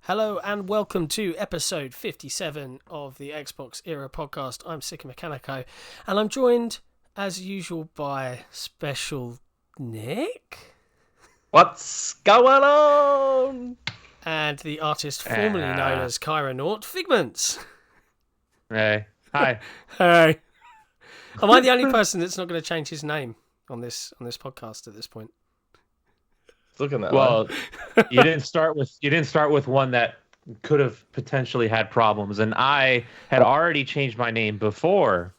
Hello and welcome to episode 57 of the Xbox Era podcast. I'm Sika Mechanico and I'm joined as usual by special Nick. What's going on? And the artist formerly known as Kyra Nort, Figments. Hey. Hi. Hey. Am I the only person that's not going to change his name on this podcast at this point? Looking that Well, you didn't start with one that could have potentially had problems, and I had already changed my name before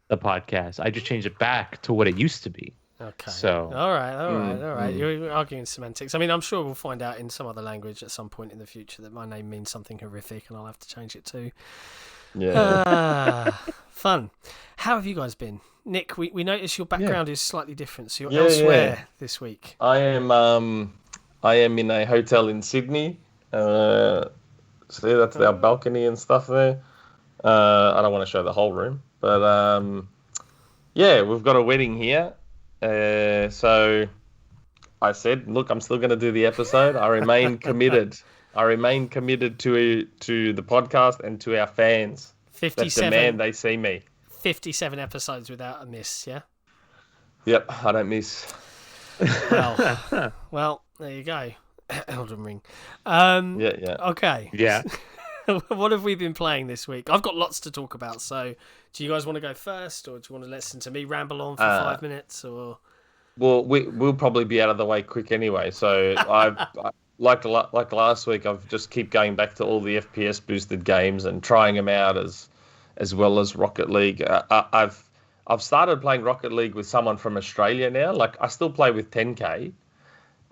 the podcast. I just changed it back to what it used to be. Okay. So all right. You're arguing semantics. I mean, I'm sure we'll find out in some other language at some point in the future that my name means something horrific, and I'll have to change it too. Yeah. Fun. How have you guys been? Nick, we notice your background is slightly different, so you're elsewhere this week. I am in a hotel in Sydney. So that's our balcony and stuff there. I don't want to show the whole room, but we've got a wedding here. So I said, look, I'm still going to do the episode. I remain committed. I remain committed to the podcast and to our fans. 57. That demand they see me. 57 episodes without a miss, yeah? Yep, I don't miss. Well, there you go. Elden Ring. Yeah. Okay. yeah. What have we been playing this week? I've got lots to talk about, so do you guys want to go first, or do you want to listen to me ramble on for 5 minutes? Or Well, we'll probably be out of the way quick anyway. So like last week, I've just keep going back to all the FPS boosted games and trying them out as well as Rocket League. I've started playing Rocket League with someone from Australia now. Like I still play with 10K,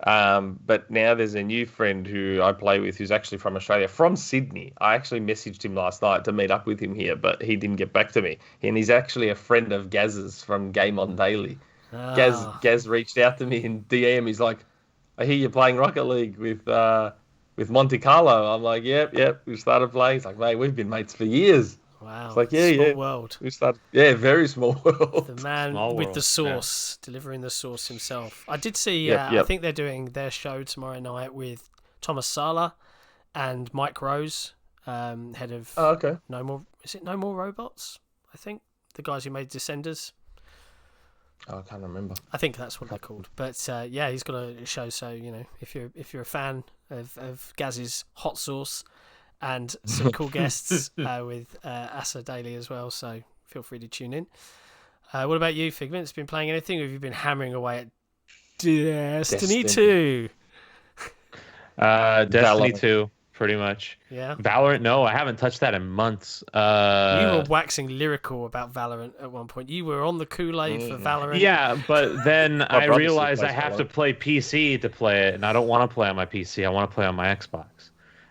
but now there's a new friend who I play with who's actually from Australia, from Sydney. I actually messaged him last night to meet up with him here, but he didn't get back to me. And he's actually a friend of Gaz's from Game On Daily. Gaz reached out to me in DM. He's like, I hear you're playing Rocket League with Monte Carlo. I'm like, yep. We started playing. He's like, mate, we've been mates for years. wow, It's like, small world. We started, very small world. The man Small with world, the sauce, delivering the sauce himself. I did see. I think they're doing their show tomorrow night with Thomas Sala and Mike Rose, head of Oh, okay. No More. Is it No More Robots? I think the guys who made Descenders. Oh, I can't remember. I think that's what they're called. But he's got a show. So if you're a fan of Gaz's hot sauce and some cool guests with Asa Daily as well, so feel free to tune in. What about you, Figment? Been playing anything, or have you been hammering away at Destiny 2? Destiny Valorant. 2, pretty much. Yeah. Valorant, no, I haven't touched that in months. You were waxing lyrical about Valorant at one point. You were on the Kool-Aid for Valorant. Yeah, but then I brother realized still I plays have to Valorant. play PC to play it, and I don't want to play on my PC. I want to play on my Xbox.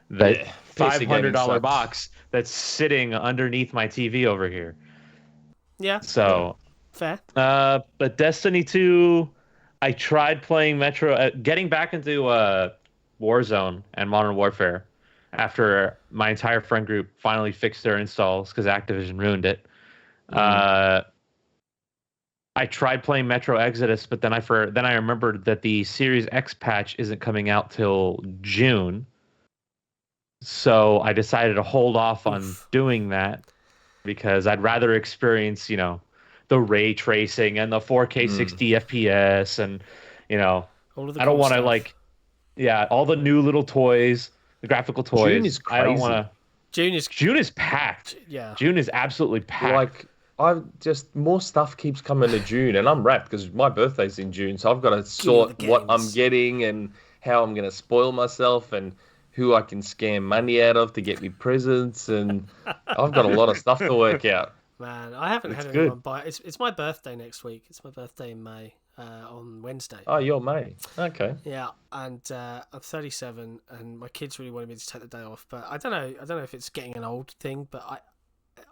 That PC gaming $500 sucks. box that's sitting underneath my TV over here. Yeah, So, fair. but Destiny 2, I tried playing Metro, getting back into Warzone and Modern Warfare after my entire friend group finally fixed their installs because Activision ruined it. I tried playing Metro Exodus, but then I remembered that the Series X patch isn't coming out till June. So I decided to hold off on doing that because I'd rather experience, the ray tracing and the 4K 60 FPS and, All of the I don't cool want to stuff. all the new little toys, the graphical toys. June is I don't crazy. want to. June is packed. yeah. June is absolutely packed. Like more stuff keeps coming to June, and I'm wrapped because my birthday's in June, so I've got to sort the what I'm games. getting and how I'm going to spoil myself and who I can scam money out of to get me presents, and I've got a lot of stuff to work out. Man, I haven't had It's anyone buy. It's my birthday next week. It's my birthday in May, on Wednesday. Oh, you're May. Okay. Yeah, and I'm 37, and my kids really wanted me to take the day off, but I don't know if it's getting an old thing, but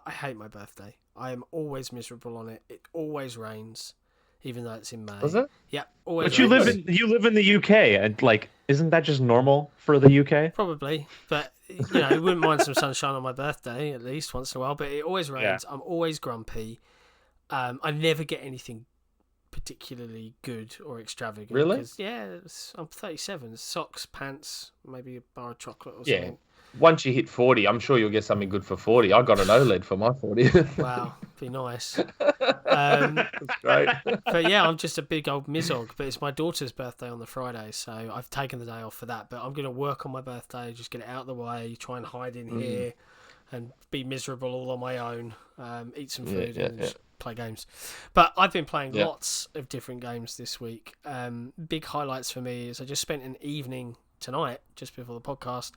I hate my birthday. I am always miserable on it. It always rains, even though it's in May. Was it? Yeah, always. But you rains. live in the UK, and isn't that just normal for the UK? Probably, but I wouldn't mind some sunshine on my birthday at least once in a while. But it always rains. I'm always grumpy. I never get anything particularly good or extravagant. Really? 'Cause, I'm 37. Socks, pants, maybe a bar of chocolate or Yeah. something. once you hit 40, I'm sure you'll get something good for 40. I got an OLED for my 40. Wow, be nice. That's great. But yeah, I'm just a big old mizog. But it's my daughter's birthday on the Friday, so I've taken the day off for that. But I'm going to work on my birthday, just get it out of the way, try and hide in here, and be miserable all on my own. Eat some food and just play games. But I've been playing lots of different games this week. Big highlights for me is I just spent an evening tonight, just before the podcast.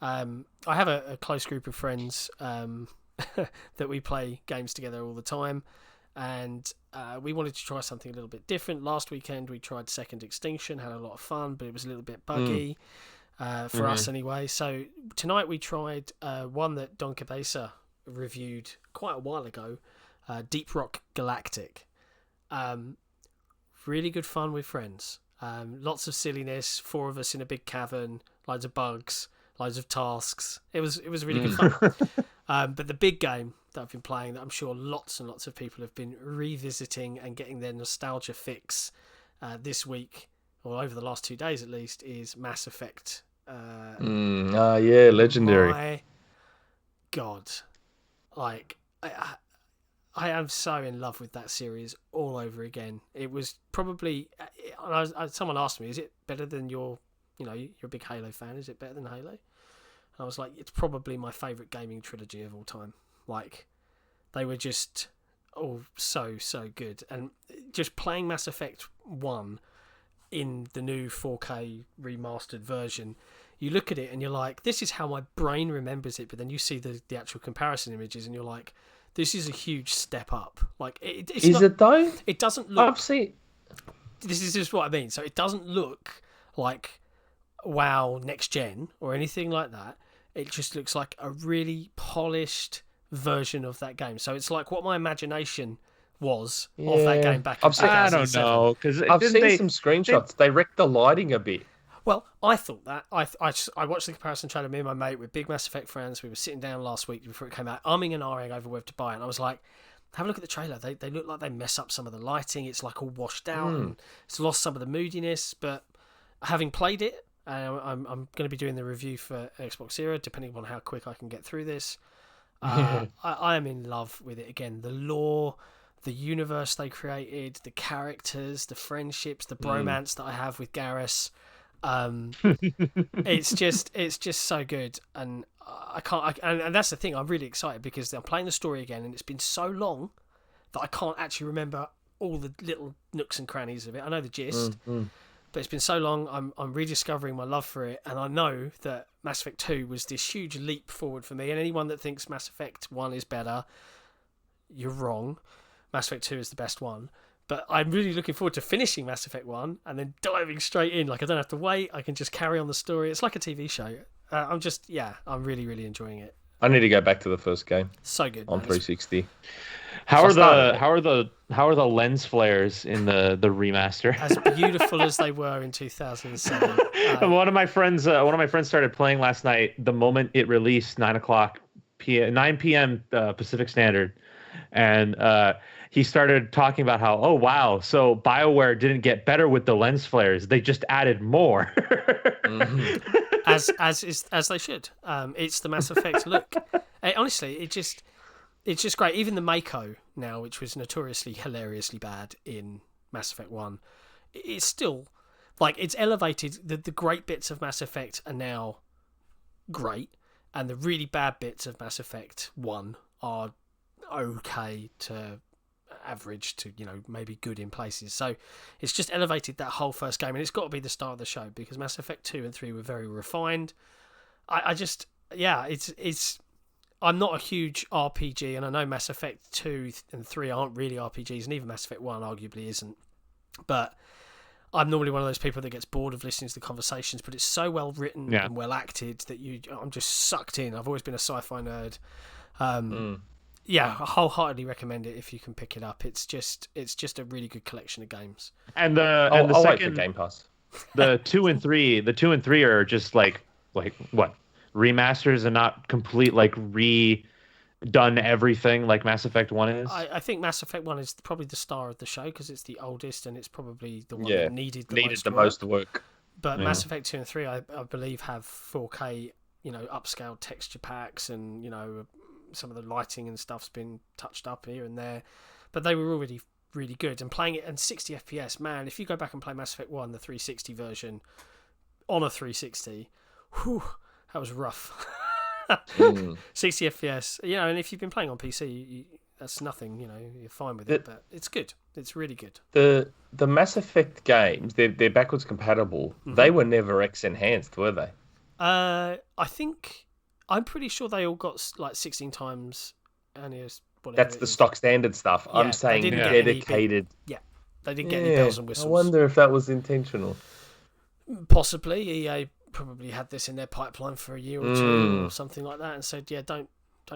I have a close group of friends that we play games together all the time, and we wanted to try something a little bit different. Last weekend we tried Second Extinction, had a lot of fun, but it was a little bit buggy for us anyway. So tonight we tried one that Don Cabeza reviewed quite a while ago, Deep Rock Galactic. Really good fun with friends. Lots of silliness, 4 of us in a big cavern, loads of bugs, loads of tasks. It was really good fun. But the big game that I've been playing, that I'm sure lots and lots of people have been revisiting and getting their nostalgia fix this week, or over the last 2 days at least, is Mass Effect. Yeah, legendary. My God, like I am so in love with that series all over again. It was probably, someone asked me, is it better than you're a big Halo fan, is it better than Halo? And I was like, it's probably my favourite gaming trilogy of all time. Like, they were just all so good. And just playing Mass Effect 1 in the new 4K remastered version, you look at it and you're like, this is how my brain remembers it, but then you see the actual comparison images and you're like, this is a huge step up. Like, it's is not, it though? It doesn't look. I've seen. This is just what I mean. So it doesn't look like WoW next gen or anything like that. It just looks like a really polished version of that game. So it's like what my imagination was of that game back in 2007. I don't know, because I've seen some screenshots. They wrecked the lighting a bit. Well, I thought that. I watched the comparison trailer, me and my mate, with big Mass Effect friends. We were sitting down last week before it came out, umming and ahhing over whether to buy it. And I was like, have a look at the trailer. They look like they mess up some of the lighting. It's like all washed out and it's lost some of the moodiness. But having played it, I'm going to be doing the review for Xbox Zero, depending on how quick I can get through this. I am in love with it again. The lore, the universe they created, the characters, the friendships, the bromance that I have with Garrus. It's just so good, and and that's the thing. I'm really excited because I'm playing the story again, and it's been so long that I can't actually remember all the little nooks and crannies of it. I know the gist, but it's been so long. I'm rediscovering my love for it, and I know that Mass Effect 2 was this huge leap forward for me. And anyone that thinks Mass Effect 1 is better, you're wrong. Mass Effect 2 is the best one. But I'm really looking forward to finishing Mass Effect 1 and then diving straight in. Like, I don't have to wait. I can just carry on the story. It's like a TV show. I'm really, really enjoying it. I need to go back to the first game. So good. On 360. How are the lens flares in the remaster? As beautiful as they were in 2007. One of my friends started playing last night the moment it released, 9 p.m. Pacific Standard, and he started talking about how, oh wow, so BioWare didn't get better with the lens flares; they just added more. As they should. It's the Mass Effect look. Honestly, it's just great. Even the Mako now, which was notoriously hilariously bad in Mass Effect 1, it's still like, it's elevated. The great bits of Mass Effect are now great, and the really bad bits of Mass Effect 1 are okay to average to, maybe good in places. So it's just elevated that whole first game, and it's got to be the star of the show because Mass Effect 2 and 3 were very refined. It's I'm not a huge RPG, and I know Mass Effect 2 and 3 aren't really RPGs, and even Mass Effect 1 arguably isn't. But I'm normally one of those people that gets bored of listening to the conversations, but it's so well written and well acted that I'm just sucked in. I've always been a sci-fi nerd. Yeah, I wholeheartedly recommend it if you can pick it up. It's just a really good collection of games. And the I'll second wait for Game Pass. The 2 and 3 are just like what, remasters and not complete, like redone everything like Mass Effect 1 is. I think Mass Effect 1 is probably the star of the show because it's the oldest and it's probably the one that needed the most work. But Mass Effect 2 and 3, I believe, have 4K upscaled texture packs, and some of the lighting and stuff's been touched up here and there, but they were already really good. And playing it and 60 FPS, man, if you go back and play Mass Effect 1, the 360 version on a 360, whew, that was rough. 60 FPS, and if you've been playing on PC, that's nothing, you're fine with it, but it's good. It's really good. The Mass Effect games, they're backwards compatible. Mm-hmm. They were never X enhanced, were they? I'm pretty sure they all got like 16 times NES. That's the stock standard stuff. Yeah, I'm saying dedicated. They didn't get any bells and whistles. I wonder if that was intentional. Possibly. EA probably had this in their pipeline for a year or two or something like that, and said, don't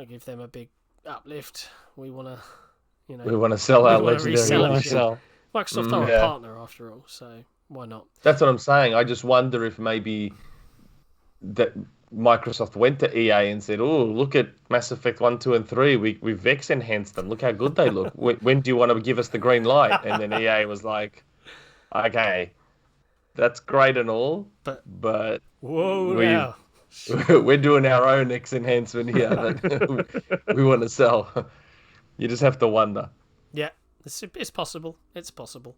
give them a big uplift. We want to, we want to sell our legendary. Microsoft are a partner after all, so why not? That's what I'm saying. I just wonder if maybe that Microsoft went to EA and said, "Oh, look at Mass Effect 1, 2, and 3. We've Vex enhanced them. Look how good they look. When do you want to give us the green light?" And then EA was like, "Okay, that's great and all, but whoa, we're doing our own X enhancement here that we want to sell." You just have to wonder. Yeah, it's possible. It's possible.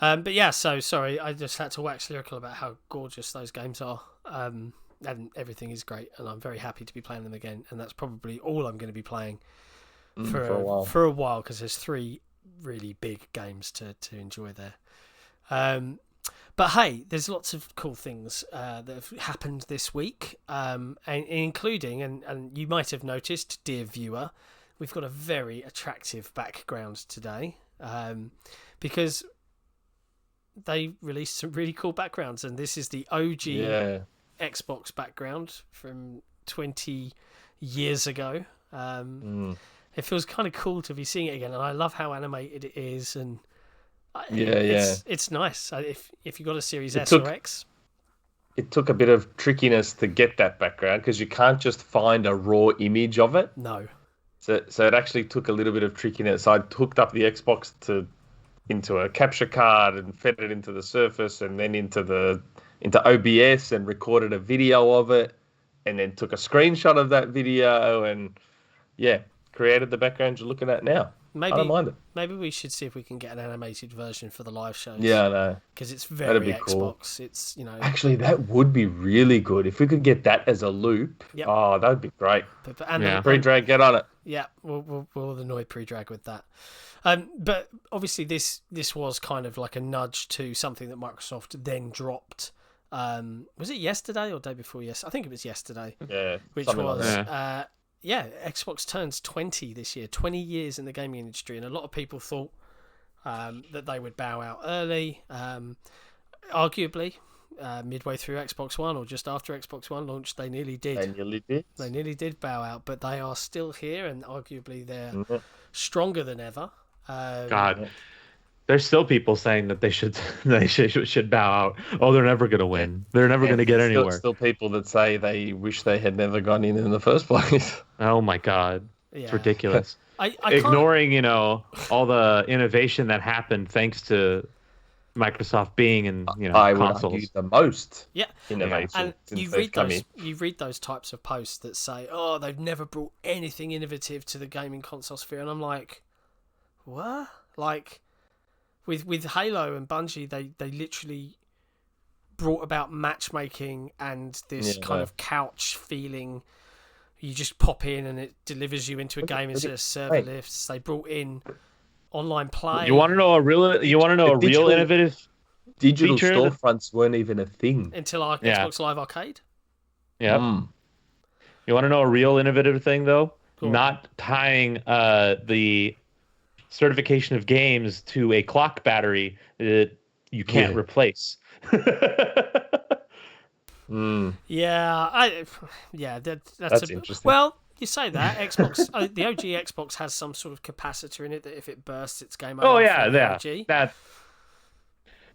But yeah, so sorry, I just had to wax lyrical about how gorgeous those games are. And everything is great, and I'm very happy to be playing them again. And that's probably all I'm going to be playing for a while, because there's 3 really big games to enjoy there. But hey, there's lots of cool things that have happened this week, and including, and you might have noticed, dear viewer, we've got a very attractive background today, because they released some really cool backgrounds, and this is the OG Xbox background from 20 years ago. It feels kind of cool to be seeing it again, and I love how animated it is, and it's nice. If you got a Series S or X, it took a bit of trickiness to get that background, because you can't just find a raw image of it. No. So it actually took a little bit of trickiness. I hooked up the Xbox into a capture card and fed it into the Surface, and then into OBS, and recorded a video of it, and then took a screenshot of that video, and created the background you're looking at now. I don't mind it. Maybe we should see if we can get an animated version for the live shows. Yeah, I know. Because it's very Xbox. Cool. It's Actually, that would be really good if we could get that as a loop. Yep. Oh, that would be great. And Pre-drag, get on it. Yeah, we'll annoy Pre-drag with that. But obviously, this was kind of like a nudge to something that Microsoft then dropped. Was it yesterday or day before yesterday? I think it was yesterday. Yeah. Which was Xbox turns 20 this year, 20 years in the gaming industry, and a lot of people thought that they would bow out early. Arguably, midway through Xbox One or just after Xbox One launched, they nearly did. They nearly did bow out, but they are still here, and arguably they're stronger than ever. God. There's still people saying that they should bow out. Oh, they're never going to win. They're never going to get anywhere. Still people that say they wish they had never gone in the first place. Oh my God, it's ridiculous. I Ignoring, all the innovation that happened thanks to Microsoft being in, I consoles. would argue the most innovation. And you read those types of posts that say, "Oh, they've never brought anything innovative to the gaming console sphere," and I'm like, what? Like, with Halo and Bungie, they literally brought about matchmaking and this kind of couch feeling. You just pop in and it delivers you into a game instead of server lifts. They brought in online play. You want to know a real innovative digital feature? Storefronts weren't even a thing until Xbox Live Arcade. Yeah. You want to know a real innovative thing though? Cool. Not tying the certification of games to a clock battery that you can't replace. That's interesting. Well, you say that Xbox, the OG Xbox has some sort of capacitor in it that if it bursts, it's game over. Oh yeah.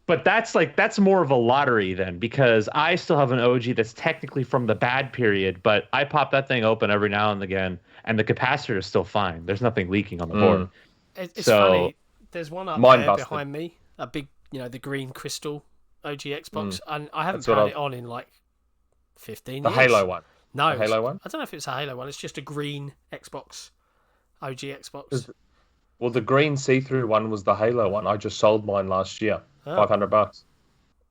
But that's more of a lottery then, because I still have an OG that's technically from the bad period, but I pop that thing open every now and again, and the capacitor is still fine. There's nothing leaking on the board. It's funny. There's one up there behind me, a big, the green crystal OG Xbox, and I haven't had it on in like 15 years. The Halo one. No, The Halo one? I don't know if it's a Halo one. It's just a green Xbox, OG Xbox. Well, the green see-through one was the Halo one. I just sold mine last year, Oh. $500.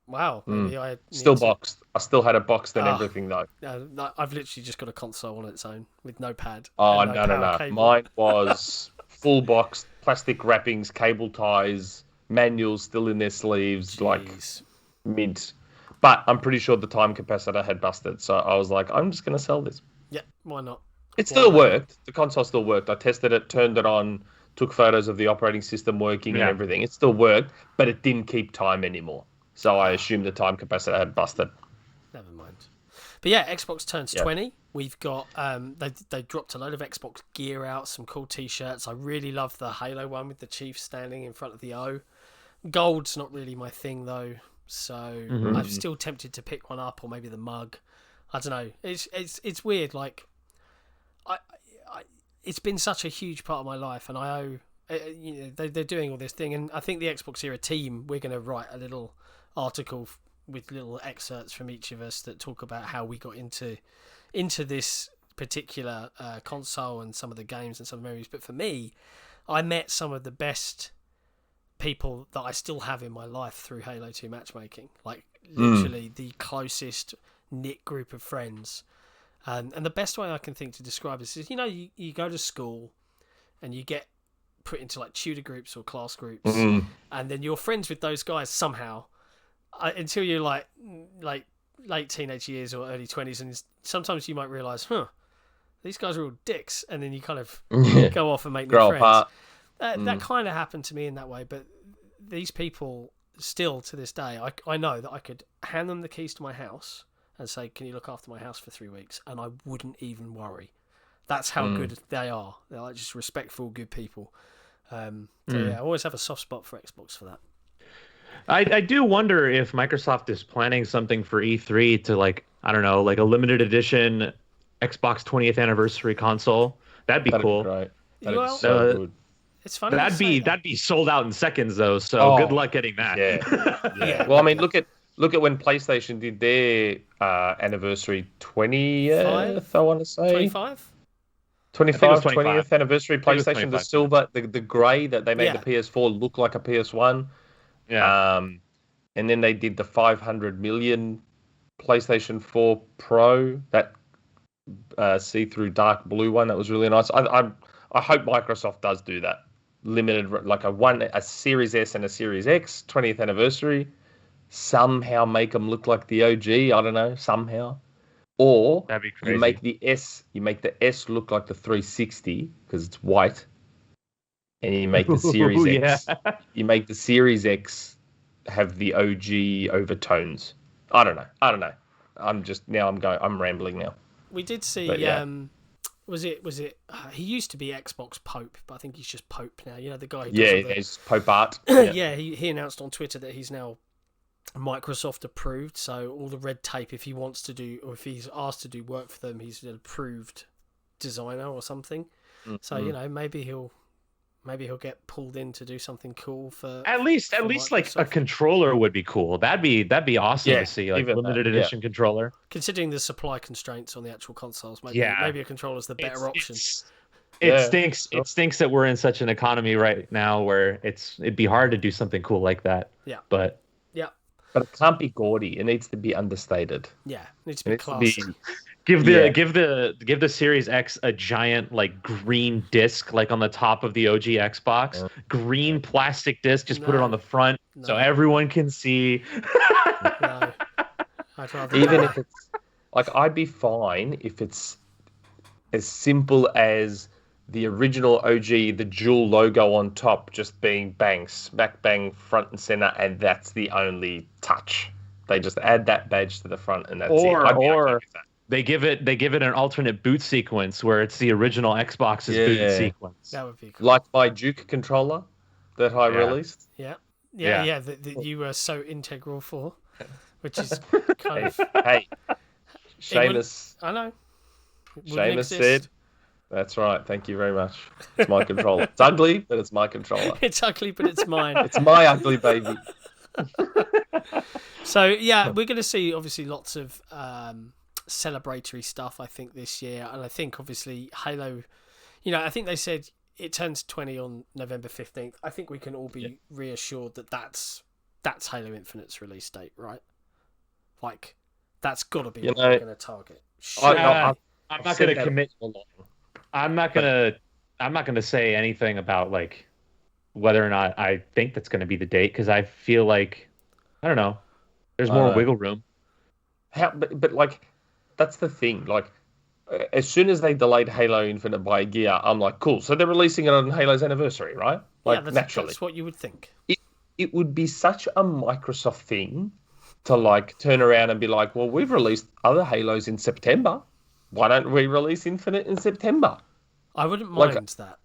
Wow, maybe I need Still to- boxed. I still had it boxed and Ah. everything though. No, I've literally just got a console on its own with no pad. Oh and no, power cable. Mine was full box, plastic wrappings, cable ties, manuals still in their sleeves, like Jeez. mint. But I'm pretty sure the time capacitor had busted, so I was like, I'm just gonna sell this. Yeah, why not? It still worked. The console still worked. I tested it, turned it on, took photos of the operating system working and everything. It still worked, but it didn't keep time anymore. So I assumed the time capacitor had busted. Never mind. But yeah, Xbox turns 20. We've got they dropped a load of Xbox gear out, some cool T-shirts. I really love the Halo one with the Chiefs standing in front of the O. Gold's not really my thing though, so I'm still tempted to pick one up, or maybe the mug. I don't know. It's weird. Like, I it's been such a huge part of my life, and I owe. They're doing all this thing, and I think the Xbox Era team, we're going to write a little article with little excerpts from each of us that talk about how we got into this particular console and some of the games and some of the memories. But for me, I met some of the best people that I still have in my life through Halo 2 matchmaking. Like, literally the closest knit group of friends. And the best way I can think to describe this is, you go to school and you get put into like tutor groups or class groups, and then you're friends with those guys somehow until you're like late teenage years or early 20s, and sometimes you might realize, these guys are all dicks, and then you kind of go off and make new Grow friends. apart. That kind of happened to me in that way, but these people still to this day, I know that I could hand them the keys to my house and say, can you look after my house for 3 weeks, and I wouldn't even worry. That's how good they are. They're like just respectful, good people. I always have a soft spot for Xbox for that. I do wonder if Microsoft is planning something for E3 to, like, I don't know, like a limited edition Xbox 20th anniversary console. That'd be cool. Great. That'd Well, be so good. It's funny. That'd be sold out in seconds though. So good luck getting that. Yeah. Well, I mean, look at when PlayStation did their anniversary 20th. I want to say 25. 20th anniversary PlayStation, the 25. silver, the grey that they made the PS4 look like a PS1. Yeah. And then they did the 500 million PlayStation 4 Pro, that see-through dark blue one. That was really nice. I hope Microsoft does do that. Limited, like a Series S and a Series X 20th anniversary. Somehow make them look like the OG. I don't know. Somehow. Or that'd be crazy. you make the S look like the 360 because it's white, and you make the Series X. You make the Series X have the OG overtones. I don't know. I'm rambling now. We did see. Was it? He used to be Xbox Pope, but I think he's just Pope now. You know, the guy. Who does He's Pope Art. He announced on Twitter that he's now Microsoft approved, so all the red tape, if he wants to do, or if he's asked to do work for them, he's an approved designer or something. So maybe he'll get pulled in to do something cool for at least Microsoft. Like a controller would be cool. That'd be awesome to see, like limited edition controller. Considering the supply constraints on the actual consoles, maybe a controller's the better option. It stinks that we're in such an economy right now where it'd be hard to do something cool like that. Yeah. But it can't be gaudy. It needs to be understated. Yeah, it needs to be classy. Give the Series X a giant like green disc like on the top of the OG Xbox. Green plastic disc, just put it on the front so everyone can see. No. I'd rather Even if it's like, I'd be fine if it's as simple as the original OG, the dual logo on top just being bang, smack bang, front and center, and that's the only touch. They just add that badge to the front and that's it. Or they give it an alternate boot sequence where it's the original Xbox's boot sequence. That would be cool. Like my Duke controller that I released. That you were so integral for, which is kind of. Hey, Seamus. I know. Seamus said. That's right. Thank you very much. It's my controller. It's ugly, but it's my controller. It's ugly, but it's mine. It's my ugly baby. So we're going to see obviously lots of celebratory stuff, I think, this year. And I think, obviously, Halo, I think they said it turns 20 on November 15th. I think we can all be reassured that that's Halo Infinite's release date, right? Like, that's got to be what we're going to target. I'm not going to commit. I'm not going to say anything about, like, whether or not I think that's going to be the date, because I feel like, I don't know, there's more wiggle room. But like, that's the thing. Like, as soon as they delayed Halo Infinite by a year, I'm like, cool. So they're releasing it on Halo's anniversary, right? Like, naturally. That's what you would think. It would be such a Microsoft thing to, like, turn around and be like, well, we've released other Halos in September. Why don't we release Infinite in September? I wouldn't mind that.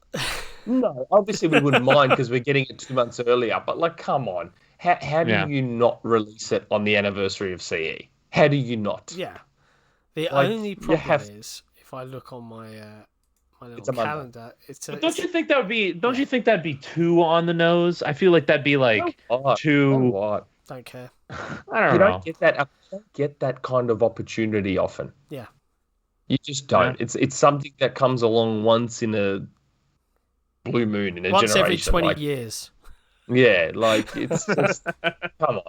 No, obviously we wouldn't mind because we're getting it 2 months earlier. But, like, come on. How do you not release it on the anniversary of CE? How do you not? Yeah. The only problem is, if I look on my little calendar, don't you think that would be? Don't you think that'd be too on the nose? I feel like that'd be like too. Don't care. I don't know. You don't get that kind of opportunity often. Yeah. You just don't. Yeah. It's something that comes along once in a blue moon in a once generation. Every 20 years. Yeah, like, it's just come on.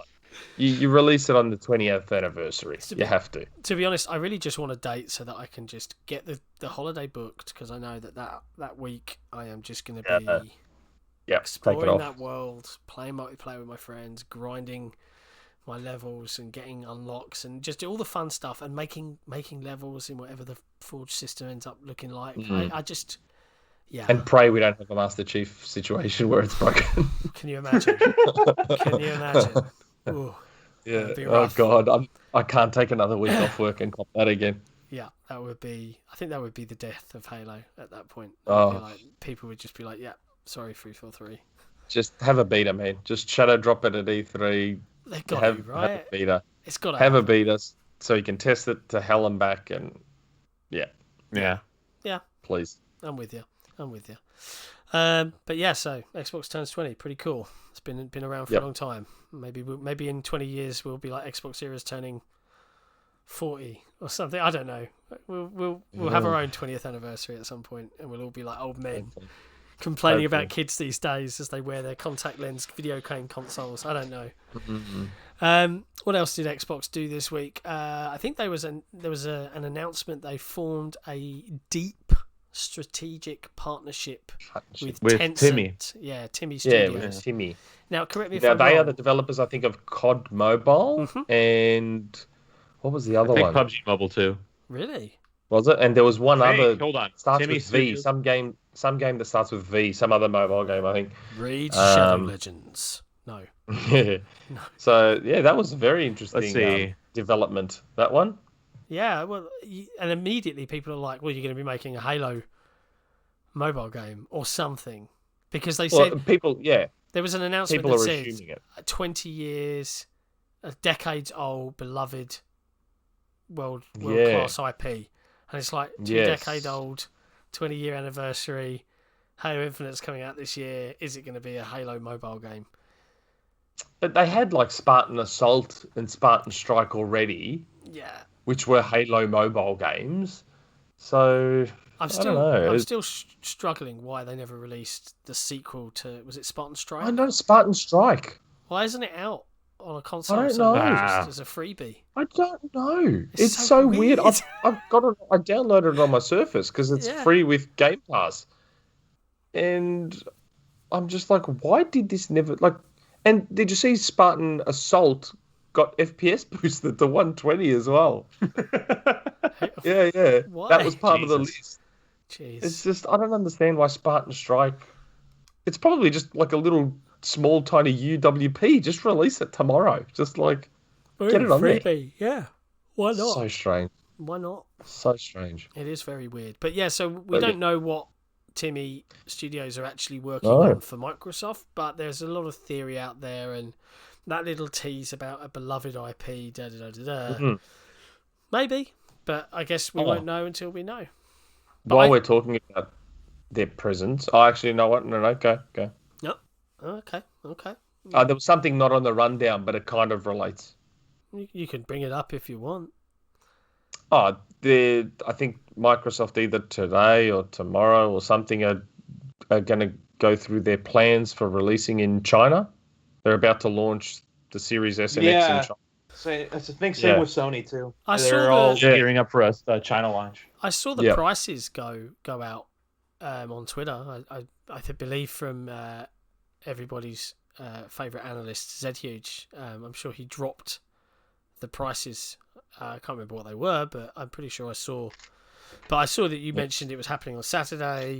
You release it on the 20th anniversary. You have to. To be honest, I really just want a date so that I can just get the holiday booked, because I know that week I am just going to be exploring that world, playing multiplayer with my friends, grinding my levels and getting unlocks and just do all the fun stuff and making levels in whatever the Forge system ends up looking like. I just... Yeah. And pray we don't have a Master Chief situation where it's broken. Can you imagine? Ooh, yeah. Oh God, I can't take another week off work and cop that again. Yeah, that would be. I think that would be the death of Halo at that point. People would just be like, "Yeah, sorry, 343." Just have a beta, man. Just shadow drop it at E3. They've got to, right? Have a beta. It's got to have a beta so you can test it to hell and back, and yeah. Please. I'm with you. But yeah, so Xbox turns 20, pretty cool. It's been around for a long time. Maybe in 20 years we'll be like Xbox Series turning 40 or something. I don't know. We'll have our own 20th anniversary at some point, and we'll all be like old men complaining about kids these days as they wear their contact lens video game consoles. I don't know. What else did Xbox do this week? I think there was an announcement. They formed a deep strategic partnership with Tencent. Timmy. Yeah, Timmy Studios. Yeah, with Timmy. Now, correct me if I'm wrong. They are wrong. the developers, I think, of COD Mobile and what was the other one? PUBG Mobile too. Really? Was it? And there was one other. Hold on. Starts Timmy with Studios? V. Some game that starts with V. Some other mobile game, I think. Raid Shadow Legends. No. Yeah. No. So yeah, that was a very interesting Let's see. Development. That one. Yeah. Well, and immediately people are like, "Well, you're going to be making a Halo mobile game or something," because they said there was an announcement that says 20 years, a decades old, beloved world class IP, and it's like 2-decade old, 20-year anniversary. Halo Infinite's coming out this year. Is it going to be a Halo mobile game? But they had like Spartan Assault and Spartan Strike already, which were Halo mobile games. So I'm still struggling why they never released the sequel to, was it Spartan Strike? I know, Spartan Strike. Why isn't it out on a console? I don't know. Just as a freebie. I don't know. It's so weird. I've got it. I downloaded it on my Surface because it's free with Game Pass, and I'm just like, why did this never like? And did you see Spartan Assault got FPS boosted to 120 as well? Yeah. Why? That was part of the list. Jeez. It's just, I don't understand why Spartan Strike. It's probably just like a little small tiny UWP. Just release it tomorrow. Just like get it on freebie. there. Yeah. Why not? So strange. Why not? So strange. It is very weird. But yeah, so we don't know what Timmy Studios are actually working on for Microsoft, but there's a lot of theory out there, and that little tease about a beloved IP, maybe, but I guess we won't know until we know. But While we're talking about their presence, actually, you know what? No, go. No, okay. There was something not on the rundown, but it kind of relates. You can bring it up if you want. Oh, I think Microsoft either today or tomorrow or something are going to go through their plans for releasing in China. They're about to launch the Series S and X in China. So I think same with Sony too. I saw They're all the- gearing up for a China launch. I saw the Yeah. prices go out on Twitter. I believe from everybody's favorite analyst Zed Huge. I'm sure he dropped the prices. I can't remember what they were, but I'm pretty sure I saw. But I saw that you mentioned it was happening on Saturday.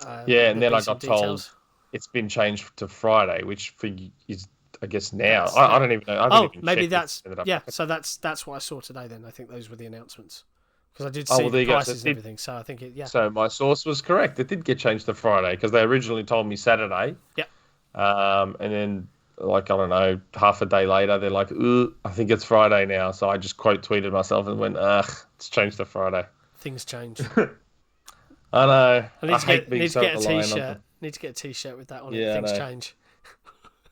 Yeah, and there'd then be I some got told details. it's been changed to Friday, which for is I guess now. That's- I don't even know. I haven't Oh, even maybe checked that's it ended up yeah. happening. So that's what I saw today. Then I think those were the announcements because I did Oh, see well, the there you go. So prices it and did- everything. So I think it. Yeah. So my source was correct. It did get changed to Friday because they originally told me Saturday. Yep. And then, like, I don't know, half a day later, they're like, "Ooh, I think it's Friday now." So I just quote tweeted myself and went, "Ugh, it's changed to Friday." Things change. I know. I need to hate get, being need to so get a reliant on t-shirt. them. Need to get a t-shirt with that on Yeah, it. I Things know. change.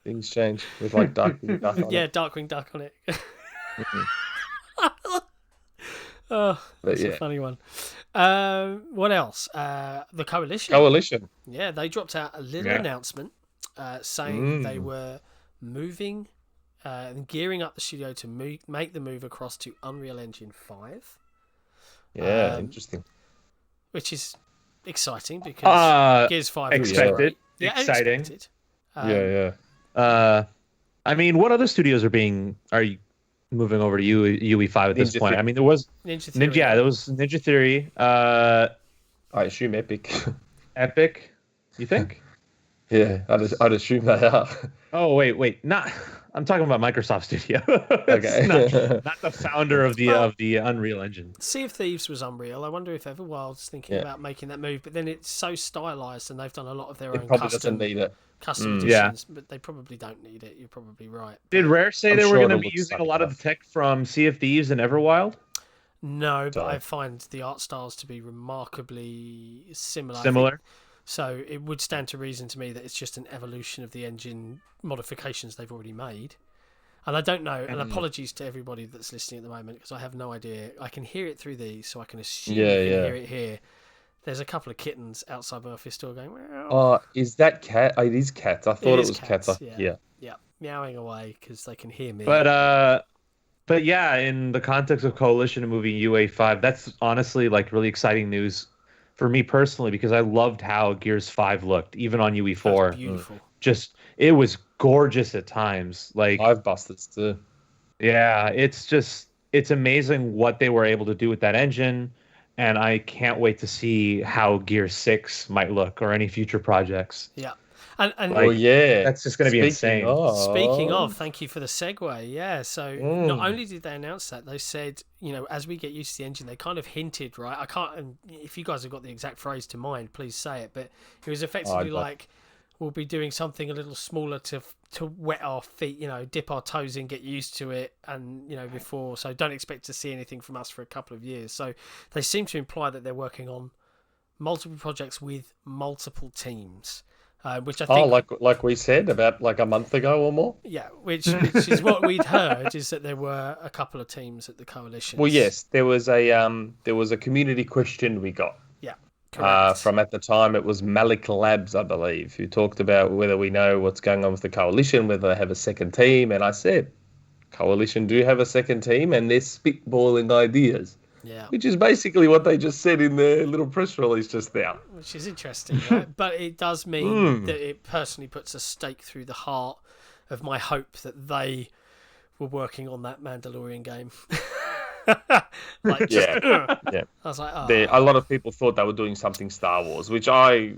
Things change with like Darkwing Duck on Yeah, it. Darkwing Duck on it. Mhm. Oh, But that's a yeah, funny one. What else? The Coalition. Coalition. Yeah, they dropped out a little Yeah. announcement saying they Mm. were moving and gearing up the studio to make the move across to Unreal Engine 5, Yeah, Um, interesting. which is exciting because Gears 5 was expected. great. Yeah, Exciting. expected. Yeah, yeah. I mean, what other studios are you moving over to UE5 at this Ninja point? Theory. I mean, there was Ninja Theory. yeah, there was Ninja Theory, I assume Epic. Epic. You think? Yeah, I'd assume they are. Oh wait, not. I'm talking about Microsoft Studio. Okay. not the founder of the Unreal Engine. Sea of Thieves was Unreal. I wonder if Everwild's thinking Yeah. about making that move, but then it's so stylized and they've done a lot of their It own probably custom doesn't need it. Yeah. editions, but they probably don't need it. You're probably right. Did Rare say I'm they were sure going to it'll be look using a sick lot of the enough. tech from Sea of Thieves and Everwild? No, but So- I find the art styles to be remarkably similar. I think. Similar. So it would stand to reason to me that it's just an evolution of the engine modifications they've already made. And I don't know, and apologies to everybody that's listening at the moment because I have no idea. I can hear it through these, so I can assume you Yeah, can yeah. hear it here. There's a couple of kittens outside my office door going, meow. Oh, is that cat? Oh, it is cats. I thought it, is was cats. yeah. Yeah. Yeah, meowing away because they can hear me. But yeah, in the context of Coalition and moving UA5, that's honestly like really exciting news for me personally because I loved how Gears 5 looked, even on That's UE4. beautiful. Just it was gorgeous at times. Like Five busters too. yeah, it's amazing what they were able to do with that engine, and I can't wait to see how Gear 6 might look or any future projects. Yeah, and Like, Oh yeah. That's just going to be insane. Speaking of, thank you for the segue. Yeah, so not Mm. only did they announce that, they said, as we get used to the engine, they kind of hinted, right? I can't, and if you guys have got the exact phrase to mind, please say it. But it was effectively don't. like, we'll be doing something a little smaller to wet our feet, dip our toes in, get used to it, and before. So don't expect to see anything from us for a couple of years. So they seem to imply that they're working on multiple projects with multiple teams. Which I think, like we said about like a month ago or more. yeah, which is what we'd heard is that there were a couple of teams at the coalition. Well, yes, there was a community question we got correct. from at the time it was Malik Labs, I believe, who talked about whether we know what's going on with the coalition, whether they have a second team, and I said, coalition do have a second team, and they're spitballing ideas, yeah, which is basically what they just said in their little press release just now. which is interesting, right? But it does mean that it personally puts a stake through the heart of my hope that they were working on that Mandalorian game. Like, just, Yeah. Yeah. I was like, oh, A lot of people thought they were doing something Star Wars, which I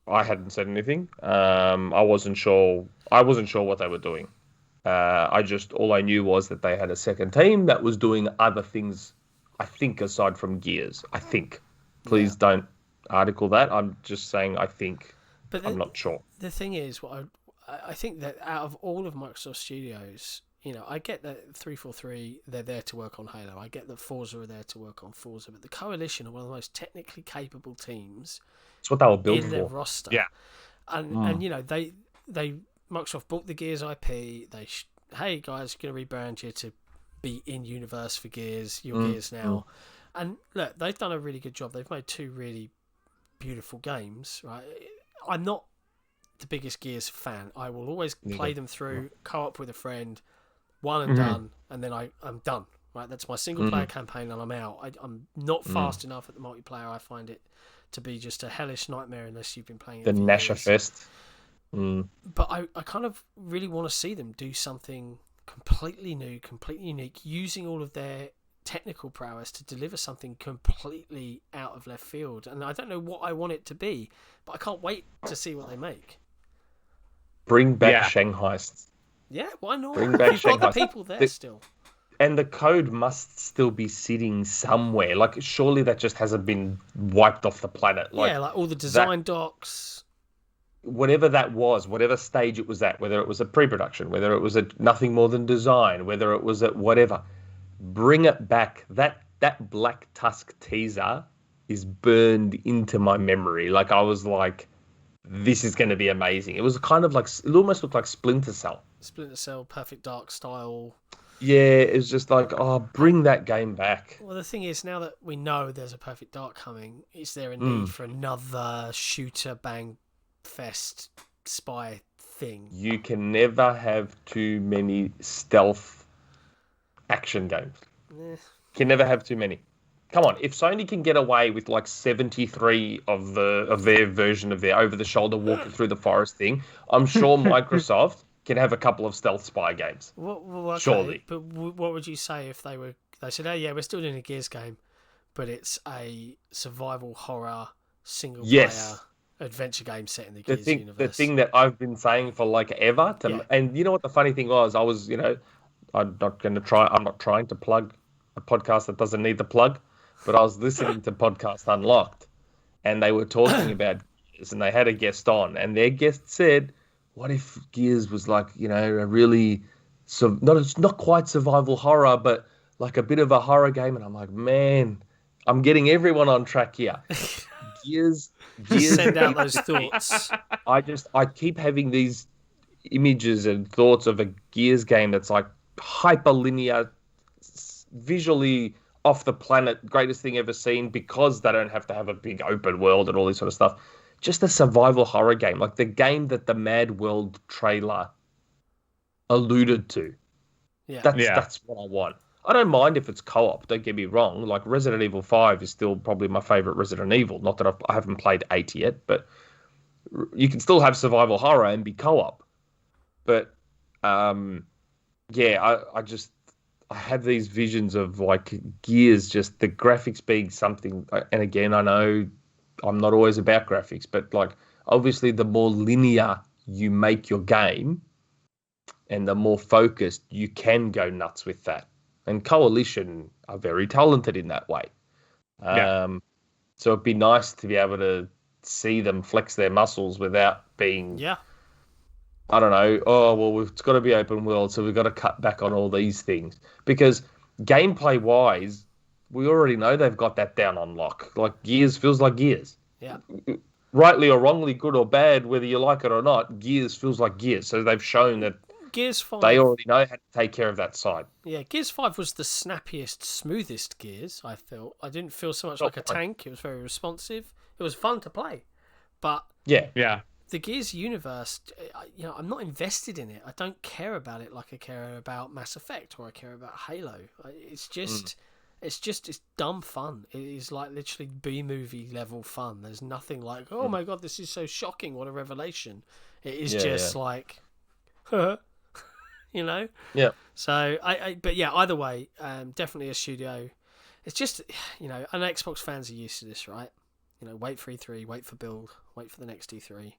hadn't said anything. I wasn't sure what they were doing. All I knew was that they had a second team that was doing other things. I think aside from Gears. I think. Please don't article that. I'm just saying I think. but I'm not sure. the thing is, what I think that out of all of Microsoft Studios, I get that 343 they're there to work on Halo. I get that Forza are there to work on Forza, but the Coalition are one of the most technically capable teams That's what they were built in their for. roster. Yeah. and they Microsoft bought the Gears IP. Hey guys, going to rebrand you to be in universe for Gears, your Gears now. And look, they've done a really good job. They've made 2 really beautiful games, right? I'm not the biggest Gears fan. I will always play them through, co-op with a friend, one and done, and then I'm done. Right, that's my single player campaign, and I'm out. I'm not fast enough at the multiplayer. I find it to be just a hellish nightmare unless you've been playing it The for Nasher years. Fest. But I kind of really want to see them do something completely new, completely unique, using all of their technical prowess to deliver something completely out of left field. And I don't know what I want it to be, but I can't wait to see what they make. Bring back Shanghai. Yeah, why not? Bring back You've got Shanghai. the people there still. And the code must still be sitting somewhere. Like, surely that just hasn't been wiped off the planet. Like, Like all the design docs. Whatever that was, whatever stage it was at, whether it was a pre-production, whether it was a nothing more than design, whether it was at whatever, bring it back. That Black Tusk teaser is burned into my memory. Like, I was like, this is going to be amazing. It was kind of like, it almost looked like Splinter Cell. Splinter Cell, Perfect Dark style. Yeah, it was just like, oh, bring that game back. Well, the thing is, now that we know there's a Perfect Dark coming, is there a need for another shooter bang fest spy thing? You can never have too many stealth action games. Can never have too many. Come on, if Sony can get away with like 73 of their version of their over-the-shoulder walking through the forest thing, I'm sure Microsoft can have a couple of stealth spy games. Well, okay, surely. But what would you say if they said, oh yeah, we're still doing a Gears game, but it's a survival horror single player adventure game set in the Gears universe? The thing that I've been saying for like ever, and you know what the funny thing was, I was, I'm not trying to plug a podcast that doesn't need the plug, but I was listening to Podcast Unlocked, and they were talking about Gears, and they had a guest on, and their guest said, what if Gears was like, a really, not quite survival horror, but like a bit of a horror game? And I'm like, man, I'm getting everyone on track here. Gears. Send out those thoughts. I keep having these images and thoughts of a Gears game that's like hyperlinear, visually off the planet, greatest thing ever seen, because they don't have to have a big open world and all this sort of stuff. Just a survival horror game, like the game that the Mad World trailer alluded to. Yeah. That's what I want. I don't mind if it's co-op, don't get me wrong. Like Resident Evil 5 is still probably my favorite Resident Evil. Not that I haven't played 8 yet, but you can still have survival horror and be co-op. But I have these visions of like Gears, just the graphics being something. And again, I know I'm not always about graphics, but like obviously the more linear you make your game and the more focused, you can go nuts with that. And Coalition are very talented in that way. So it'd be nice to be able to see them flex their muscles without being, I don't know, oh, well, it's got to be open world, so we've got to cut back on all these things. Because gameplay-wise, we already know they've got that down on lock. Like, Gears feels like Gears. Yeah. Rightly or wrongly, good or bad, whether you like it or not, Gears feels like Gears. So they've shown that Gears 5, they already know how to take care of that side. Yeah, Gears 5 was the snappiest, smoothest Gears, I felt. I didn't feel so much like a tank. It was very responsive. It was fun to play. But yeah, the Gears universe, I'm not invested in it. I don't care about it like I care about Mass Effect or I care about Halo. It's just... It's dumb fun. It is like literally B-movie level fun. There's nothing like, oh my god, this is so shocking, what a revelation. It is like, Yeah. So but yeah, either way, definitely a studio. It's just, and Xbox fans are used to this, right? Wait for E3, wait for build, wait for the next E3.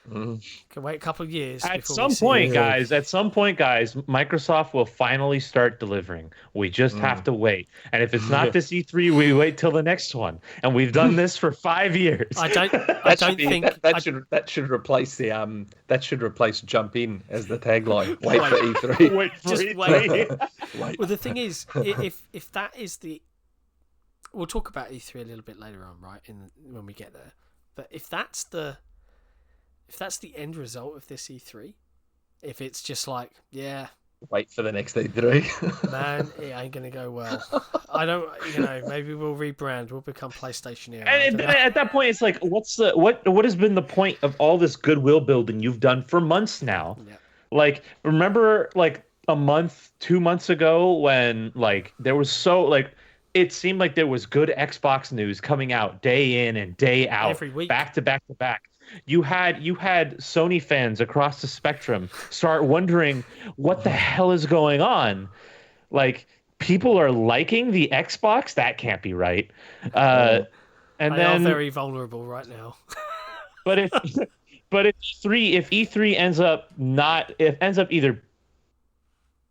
Can wait a couple of years. At some point, guys, Microsoft will finally start delivering. We just have to wait. And if it's not this E3, we wait till the next one. And we've done this for 5 years. I don't think that should replace that should replace Jump In as the tagline. Wait for E3. Wait for just E3. wait. Well, the thing is, if that is the, we'll talk about E3 a little bit later on, right? When we get there. But if that's the end result of this E3, if it's just like, Wait for the next E3. Man, it ain't gonna go well. I don't, maybe we'll rebrand. We'll become PlayStation Era. And at that point, it's like, what has been the point of all this goodwill building you've done for months now? Yeah. Like, remember, like a month, 2 months ago, when like there was it seemed like there was good Xbox news coming out day in and day out, Every week. back to back to back. You had Sony fans across the spectrum start wondering what the hell is going on. Like, people are liking the Xbox? That can't be right. And They then are very vulnerable right now. but if if E3 ends up either,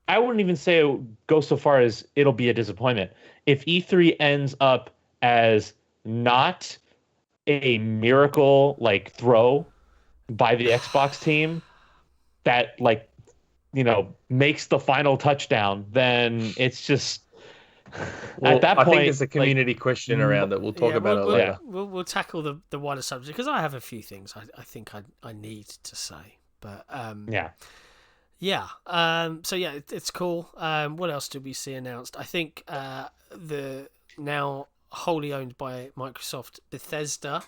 I wouldn't even say it would go so far as it'll be a disappointment. If E3 ends up as not a miracle like throw by the Xbox team that makes the final touchdown, then it's just at that point. I think there's a community question around it. We'll talk about it later. We'll tackle the wider subject because I have a few things I think I need to say. But so yeah, it's cool. What else did we see announced? I think the now wholly owned by Microsoft Bethesda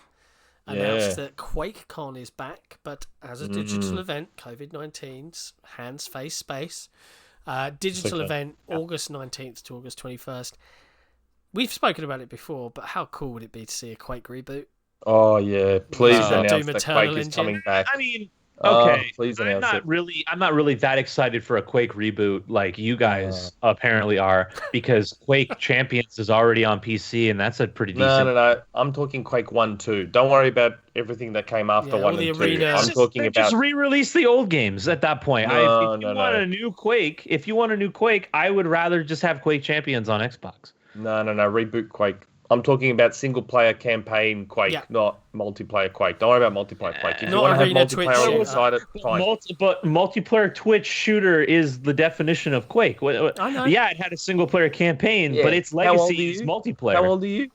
announced that QuakeCon is back, but as a digital event, COVID-19's hands, face, space. Digital event, August 19th to August 21st. We've spoken about it before, but how cool would it be to see a Quake reboot? Oh yeah, please announce Doom that Eternal Quake is engine. coming back. I mean, okay, please I'm announce not really that excited for a Quake reboot like you guys apparently are, because Quake Champions is already on PC, and that's a pretty decent. No. I'm talking Quake 1, 2. Don't worry about everything that came after 1 and 2. I'm talking about just re-release the old games at that point. If you want a new Quake, I would rather just have Quake Champions on Xbox. No. Reboot Quake. I'm talking about single-player campaign Quake, not multiplayer Quake. Don't worry about multiplayer Quake. If you want to have multiplayer alongside it, fine. But multiplayer Twitch shooter is the definition of Quake. I know. Yeah, it had a single-player campaign, but its legacy is multiplayer. How old are you?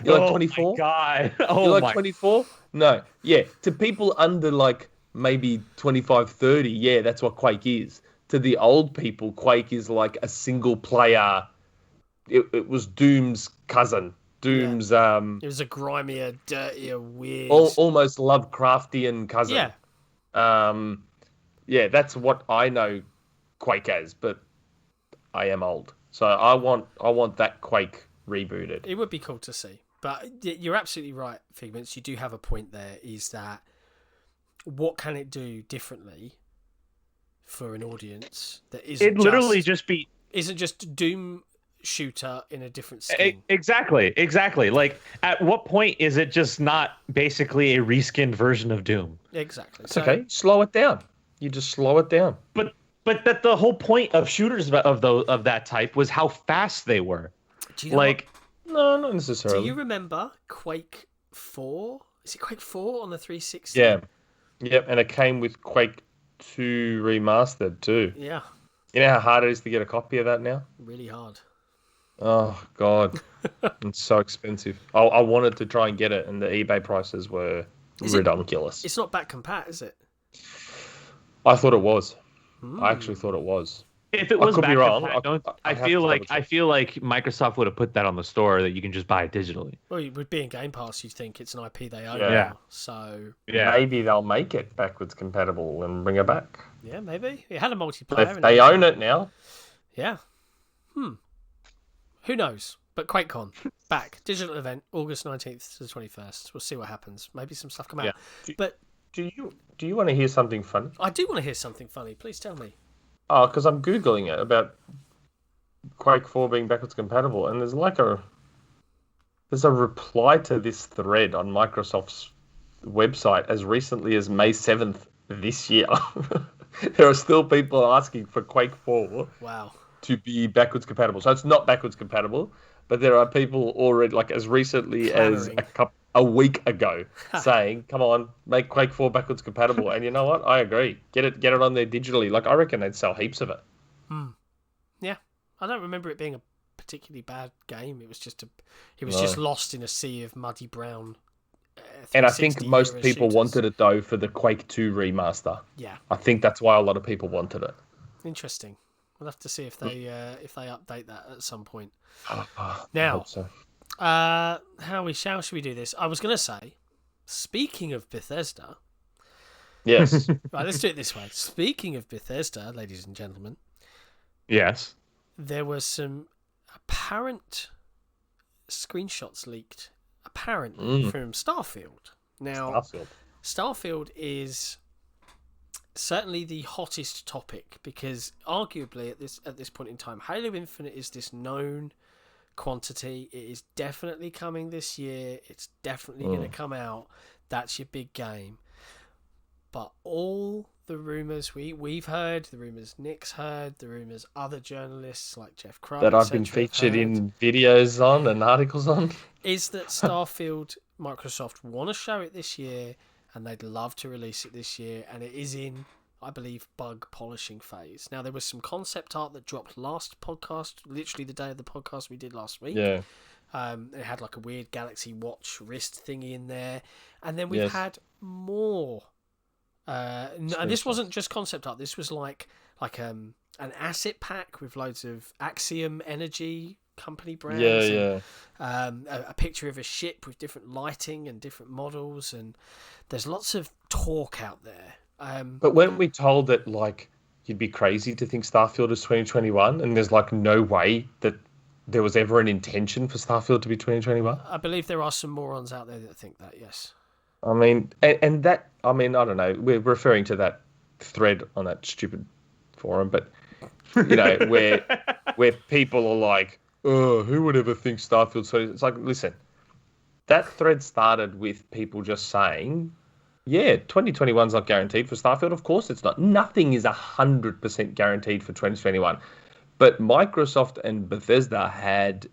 You're like 24? Oh, my God. You're like 24? No. Yeah, to people under like maybe 25, 30, yeah, that's what Quake is. To the old people, Quake is like a single-player. It was Doom's cousin. Doom's it was a grimier, dirtier, weird, almost Lovecraftian cousin. Yeah, that's what I know Quake as, but I am old, so I want that Quake rebooted. It would be cool to see, but you're absolutely right, Figments. You do have a point there. Is that what can it do differently for an audience that isn't? It literally isn't just Doom shooter in a different skin. Exactly. Like, at what point is it just not basically a reskinned version of Doom? Exactly. It's okay. Slow it down. You just slow it down. But that the whole point of shooters of that type was how fast they were. Do you know no, not necessarily. Do you remember Quake 4? Is it Quake 4 on the 360? Yeah. Yep, and it came with Quake 2 remastered too. Yeah. You know how hard it is to get a copy of that now? Really hard. Oh, God. It's so expensive. I wanted to try and get it, and the eBay prices were ridiculous. It's not back compat, is it? I thought it was. I actually thought it was. If it was I could be wrong. I feel like Microsoft would have put that on the store that you can just buy it digitally. Well, it would be in Game Pass. You'd think it's an IP they own. Yeah. So maybe they'll make it backwards compatible and bring it back. Yeah, maybe. It had a multiplayer. If they own it now. Yeah. Who knows? But QuakeCon, back. Digital event, August 19th to the 21st. We'll see what happens. Maybe some stuff come out. But do you want to hear something funny? I do want to hear something funny. Please tell me. Oh, because I'm Googling it about Quake 4 being backwards compatible, and there's a reply to this thread on Microsoft's website as recently as May 7th this year. There are still people asking for Quake 4. Wow. To be backwards compatible. So it's not backwards compatible, but there are people already, like as recently as a week ago, saying, come on, make Quake 4 backwards compatible. And you know what? I agree. Get it on there digitally. Like, I reckon they'd sell heaps of it. Yeah. I don't remember it being a particularly bad game. It was just just lost in a sea of muddy brown. And I think most people wanted it, though, for the Quake 2 remaster. Yeah. I think that's why a lot of people wanted it. Interesting. We'll have to see if they update that at some point. I Now, hope so. how should we do this? I was going to say, speaking of Bethesda, Yes. right, let's do it this way. Speaking of Bethesda, ladies and gentlemen, Yes. there were some apparent screenshots leaked, apparently from Starfield. Now, Starfield is certainly the hottest topic because arguably at this point in time, Halo Infinite is this known quantity. It is definitely coming this year. It's definitely going to come out. That's your big game. But all the rumours we've heard, the rumours Nick's heard, the rumours other journalists like Jeff Krupp That I've been featured in videos on and articles on, is that Starfield, Microsoft want to show it this year and they'd love to release it this year, and it is in, I believe, bug polishing phase. Now, there was some concept art that dropped last podcast, literally the day of the podcast we did last week. Yeah. It had like a weird Galaxy Watch wrist thingy in there. And then we've had more. And this wasn't just concept art. This was like an asset pack with loads of Axiom Energy company brands. Yeah. A picture of a ship with different lighting and different models. And there's lots of talk out there. But weren't we told that, like, you'd be crazy to think Starfield is 2021, and there's, like, no way that there was ever an intention for Starfield to be 2021? I believe there are some morons out there that think that, yes. I mean, and that, I mean, I don't know, we're referring to that thread on that stupid forum, but, you know, where people are like, oh, who would ever think Starfield's 20? It's like, listen, that thread started with people just saying, yeah, 2021's not guaranteed for Starfield. Of course it's not. Nothing is 100% guaranteed for 2021. But Microsoft and Bethesda had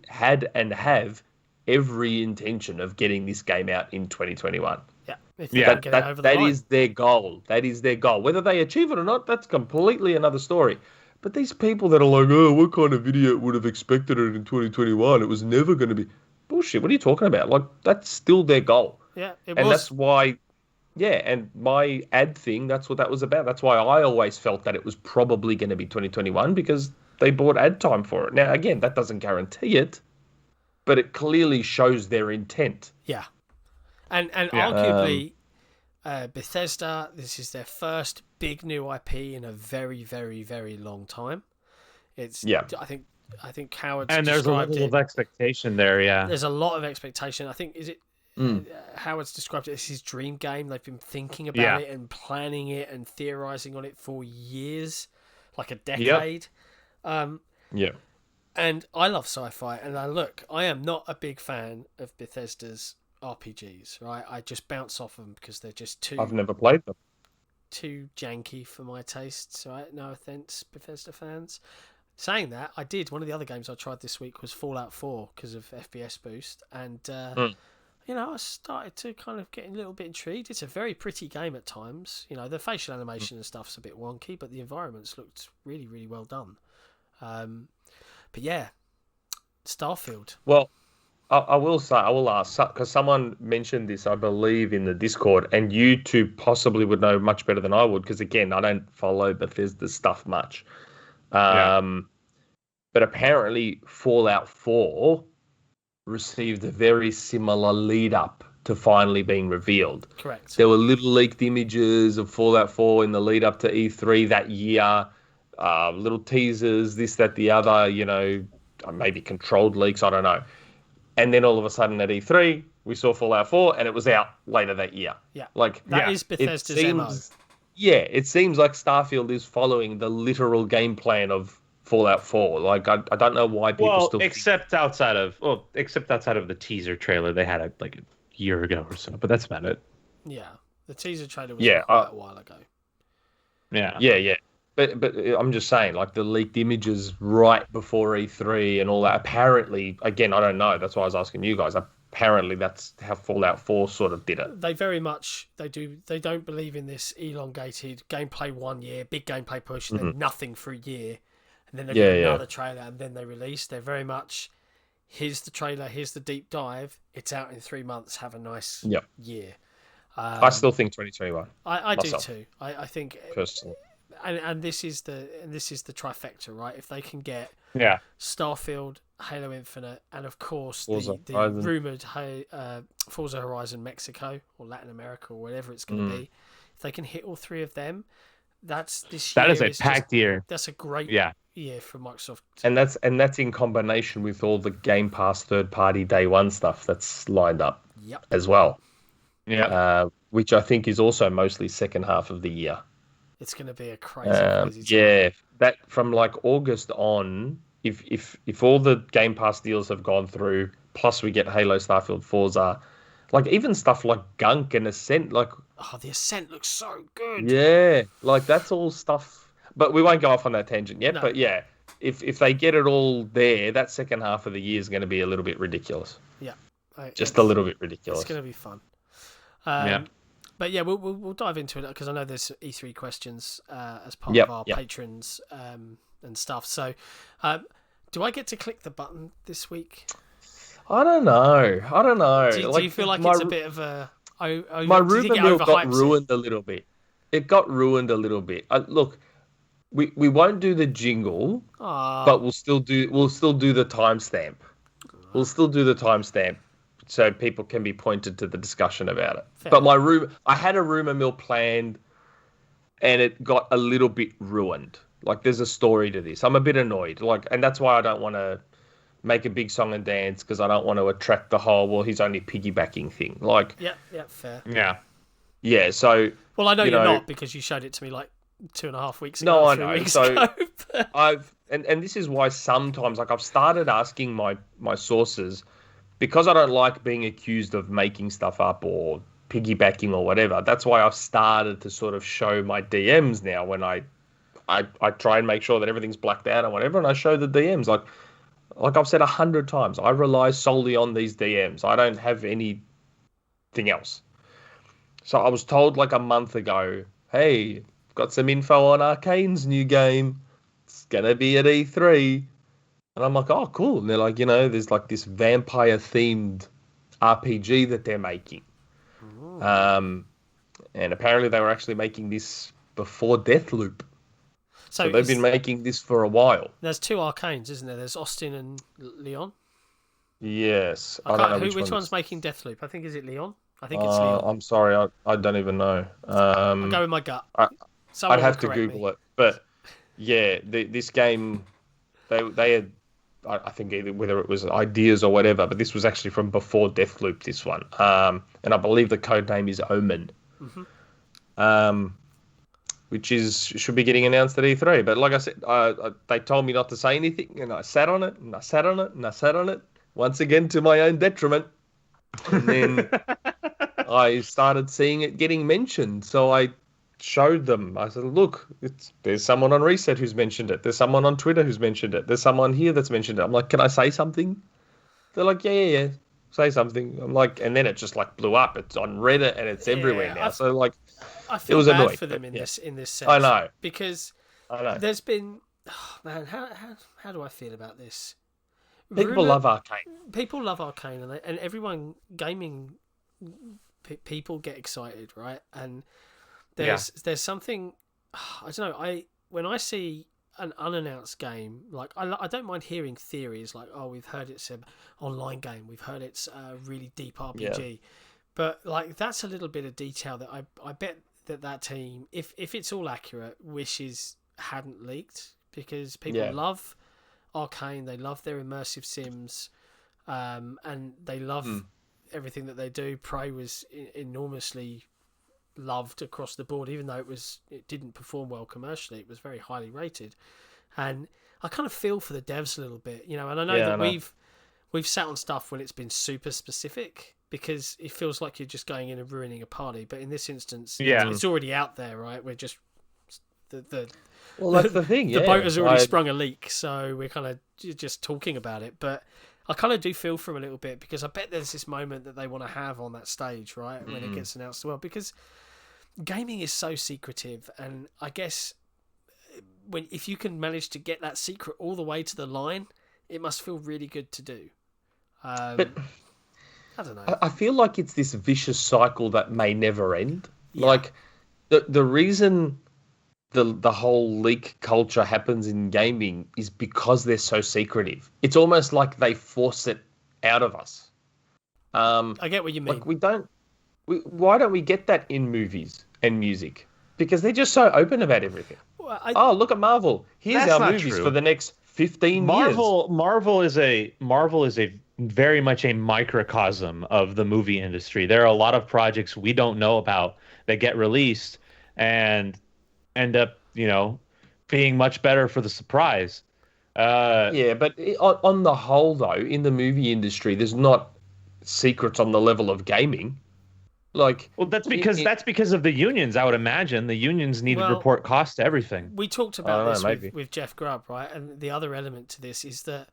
and have every intention of getting this game out in 2021. Yeah. That is their goal. That is their goal. Whether they achieve it or not, that's completely another story. But these people that are like, oh, what kind of idiot would have expected it in 2021? It was never going to be. Bullshit. What are you talking about? Like, that's still their goal. Yeah, and that's why... Yeah, and my ad thing, that's what that was about. That's why I always felt that it was probably going to be 2021, because they bought ad time for it. Now, again, that doesn't guarantee it, but it clearly shows their intent. Yeah. And arguably, Bethesda, this is their first big new IP in a very, very, very long time. I think Howard's and there's a level of expectation there, yeah. There's a lot of expectation. I think, Howard's described it as his dream game. They've been thinking about it and planning it and theorizing on it for years, like a decade. Yep. And I love sci-fi, and I am not a big fan of Bethesda's RPGs, right? I just bounce off them because they're just too... I've never played them. Too janky for my tastes, right? No offense, Bethesda fans. Saying that, one of the other games I tried this week was Fallout 4 because of FPS boost, and I started to kind of get a little bit intrigued. It's a very pretty game at times. You know, the facial animation and stuff's a bit wonky, but the environments looked really, really well done. But yeah, Starfield. Well, I will ask, because someone mentioned this, I believe, in the Discord, and you two possibly would know much better than I would, because, again, I don't follow Bethesda stuff much. But apparently Fallout 4 received a very similar lead-up to finally being revealed. Correct. There were little leaked images of Fallout 4 in the lead-up to E3 that year, little teasers, this, that, the other, maybe controlled leaks, I don't know. And then all of a sudden at E3, we saw Fallout 4, and it was out later that year. Yeah. That is Bethesda's MO. Yeah, it seems like Starfield is following the literal game plan of Fallout 4. Like, I don't know why people still... except outside of the teaser trailer they had a year ago or so, but that's about it. Yeah, the teaser trailer was quite a while ago. Yeah. But I'm just saying, like, the leaked images right before E3 and all that, apparently, again, I don't know, that's why I was asking you guys, apparently that's how Fallout 4 sort of did it. They very much, they don't believe in this elongated gameplay 1 year, big gameplay push, and then nothing for a year, and then they do another trailer, and then they release. They're very much, here's the trailer, here's the deep dive, it's out in 3 months, have a nice year. I still think 2021. I do too. I think... Personally. and this is the trifecta, right? If they can get Yeah. Starfield, Halo Infinite, and of course Forza the Horizon. rumored Forza Horizon Mexico or Latin America or whatever it's going to be, if they can hit all three of them, that is a packed year. That's a great Yeah. year for Microsoft. And that's in combination with all the Game Pass third-party day one stuff that's lined up Yep. as well. Yeah. Which I think is also mostly second half of the year. It's going to be a crazy time. Yeah, that from like August on, if all the Game Pass deals have gone through, plus we get Halo, Starfield, Forza, like even stuff like Gunk and Ascent, like the Ascent looks so good. yeah, like that's all stuff. But we won't go off on that tangent yet. No. But yeah, if they get it all there, that second half of the year is going to be a little bit ridiculous. Yeah, Just a little bit ridiculous. It's going to be fun. Yeah. But yeah, we'll dive into it because I know there's E3 questions as part Yep, of our patrons and stuff. So, do I get to click the button this week? I don't know. Do you feel like it's a bit of a? My rumor mill got ruined a little bit. It got ruined a little bit. Look, we won't do the jingle, but we'll still do the timestamp. We'll still do the timestamp so people can be pointed to the discussion about it. Fair. But I had a rumor mill planned, and it got a little bit ruined. Like there's a story to this. I'm a bit annoyed. Like, and that's why I don't want to make a big song and dance because I don't want to attract the whole he's only piggybacking thing. Like, yeah, fair. Yeah. So well, I know you're not because you showed it to me like 2.5 weeks ago. No, I 3 know. weeks So ago. I've and this is why sometimes like I've started asking my sources because I don't like being accused of making stuff up or piggybacking or whatever. That's why I've started to sort of show my DMs now when I try and make sure that everything's blacked out or whatever, and I show the DMs like I've said 100 times. I rely solely on these DMs. I don't have anything else. So I was told like a month ago, hey, got some info on Arcane's new game. It's gonna be at E3. And I'm like, oh, cool. And they're like, there's like this vampire-themed RPG that they're making. And apparently they were actually making this before Deathloop. So they've been making this for a while. There's 2 Arcanes, isn't there? There's Austin and Leon. Yes. I don't know which one's making Deathloop? I think, is it Leon? I think it's Leon. I'm sorry, I don't even know. I'll go with my gut. I'd have to Google it. But yeah, this game, they had, I think either whether it was ideas or whatever, but this was actually from before Deathloop, this one. And I believe the code name is Omen. Mm-hmm. Which should be getting announced at E3. But like I said, they told me not to say anything, and I sat on it, and I sat on it, and I sat on it, once again to my own detriment. And then I started seeing it getting mentioned, so I showed them. I said, look, there's someone on Reset who's mentioned it. There's someone on Twitter who's mentioned it. There's someone here that's mentioned it. I'm like, can I say something? They're like, yeah. Say something. I'm like, and then it just like blew up. It's on Reddit and it's everywhere now. So like, I feel it was bad annoying, for them in this sense. I know, because I know. There's been, man, how do I feel about this? People love Arcane. People love Arcane, and everyone gaming people get excited, right? And there's something, I don't know. When I see an unannounced game, like I don't mind hearing theories, like we've heard it's an online game, we've heard it's a really deep RPG, but like that's a little bit of detail that I bet that team, if it's all accurate, wishes hadn't leaked, because people love Arcane, they love their immersive sims, and they love everything that they do. Prey was enormously loved across the board, even though it didn't perform well commercially. It was very highly rated, and I kind of feel for the devs a little bit, and I know that we've sat on stuff when it's been super specific, because it feels like you're just going in and ruining a party. But in this instance, it's already out there, right? We're just well, that's the thing. The boat has already sprung a leak, so we're kind of just talking about it. But I kind of do feel for him a little bit, because I bet there's this moment that they want to have on that stage, right, when it gets announced. Well, because gaming is so secretive, and I guess if you can manage to get that secret all the way to the line, it must feel really good to do. But I don't know. I feel like it's this vicious cycle that may never end. Yeah. Like the reason the whole leak culture happens in gaming is because they're so secretive. It's almost like they force it out of us. I get what you mean. Like why don't we get that in movies and music? Because they're just so open about everything. Well, Look at Marvel. Here's That's our not movies true. for the next 15 years. Marvel is a very much a microcosm of the movie industry. There are a lot of projects we don't know about that get released and end up, being much better for the surprise. Yeah, but on the whole, though, in the movie industry, there's not secrets on the level of gaming. Like, Well, that's because of the unions. I would imagine the unions need to report costs to everything. we talked I about don't know, this maybe. with Jeff Grubb, right? And the other element to this is that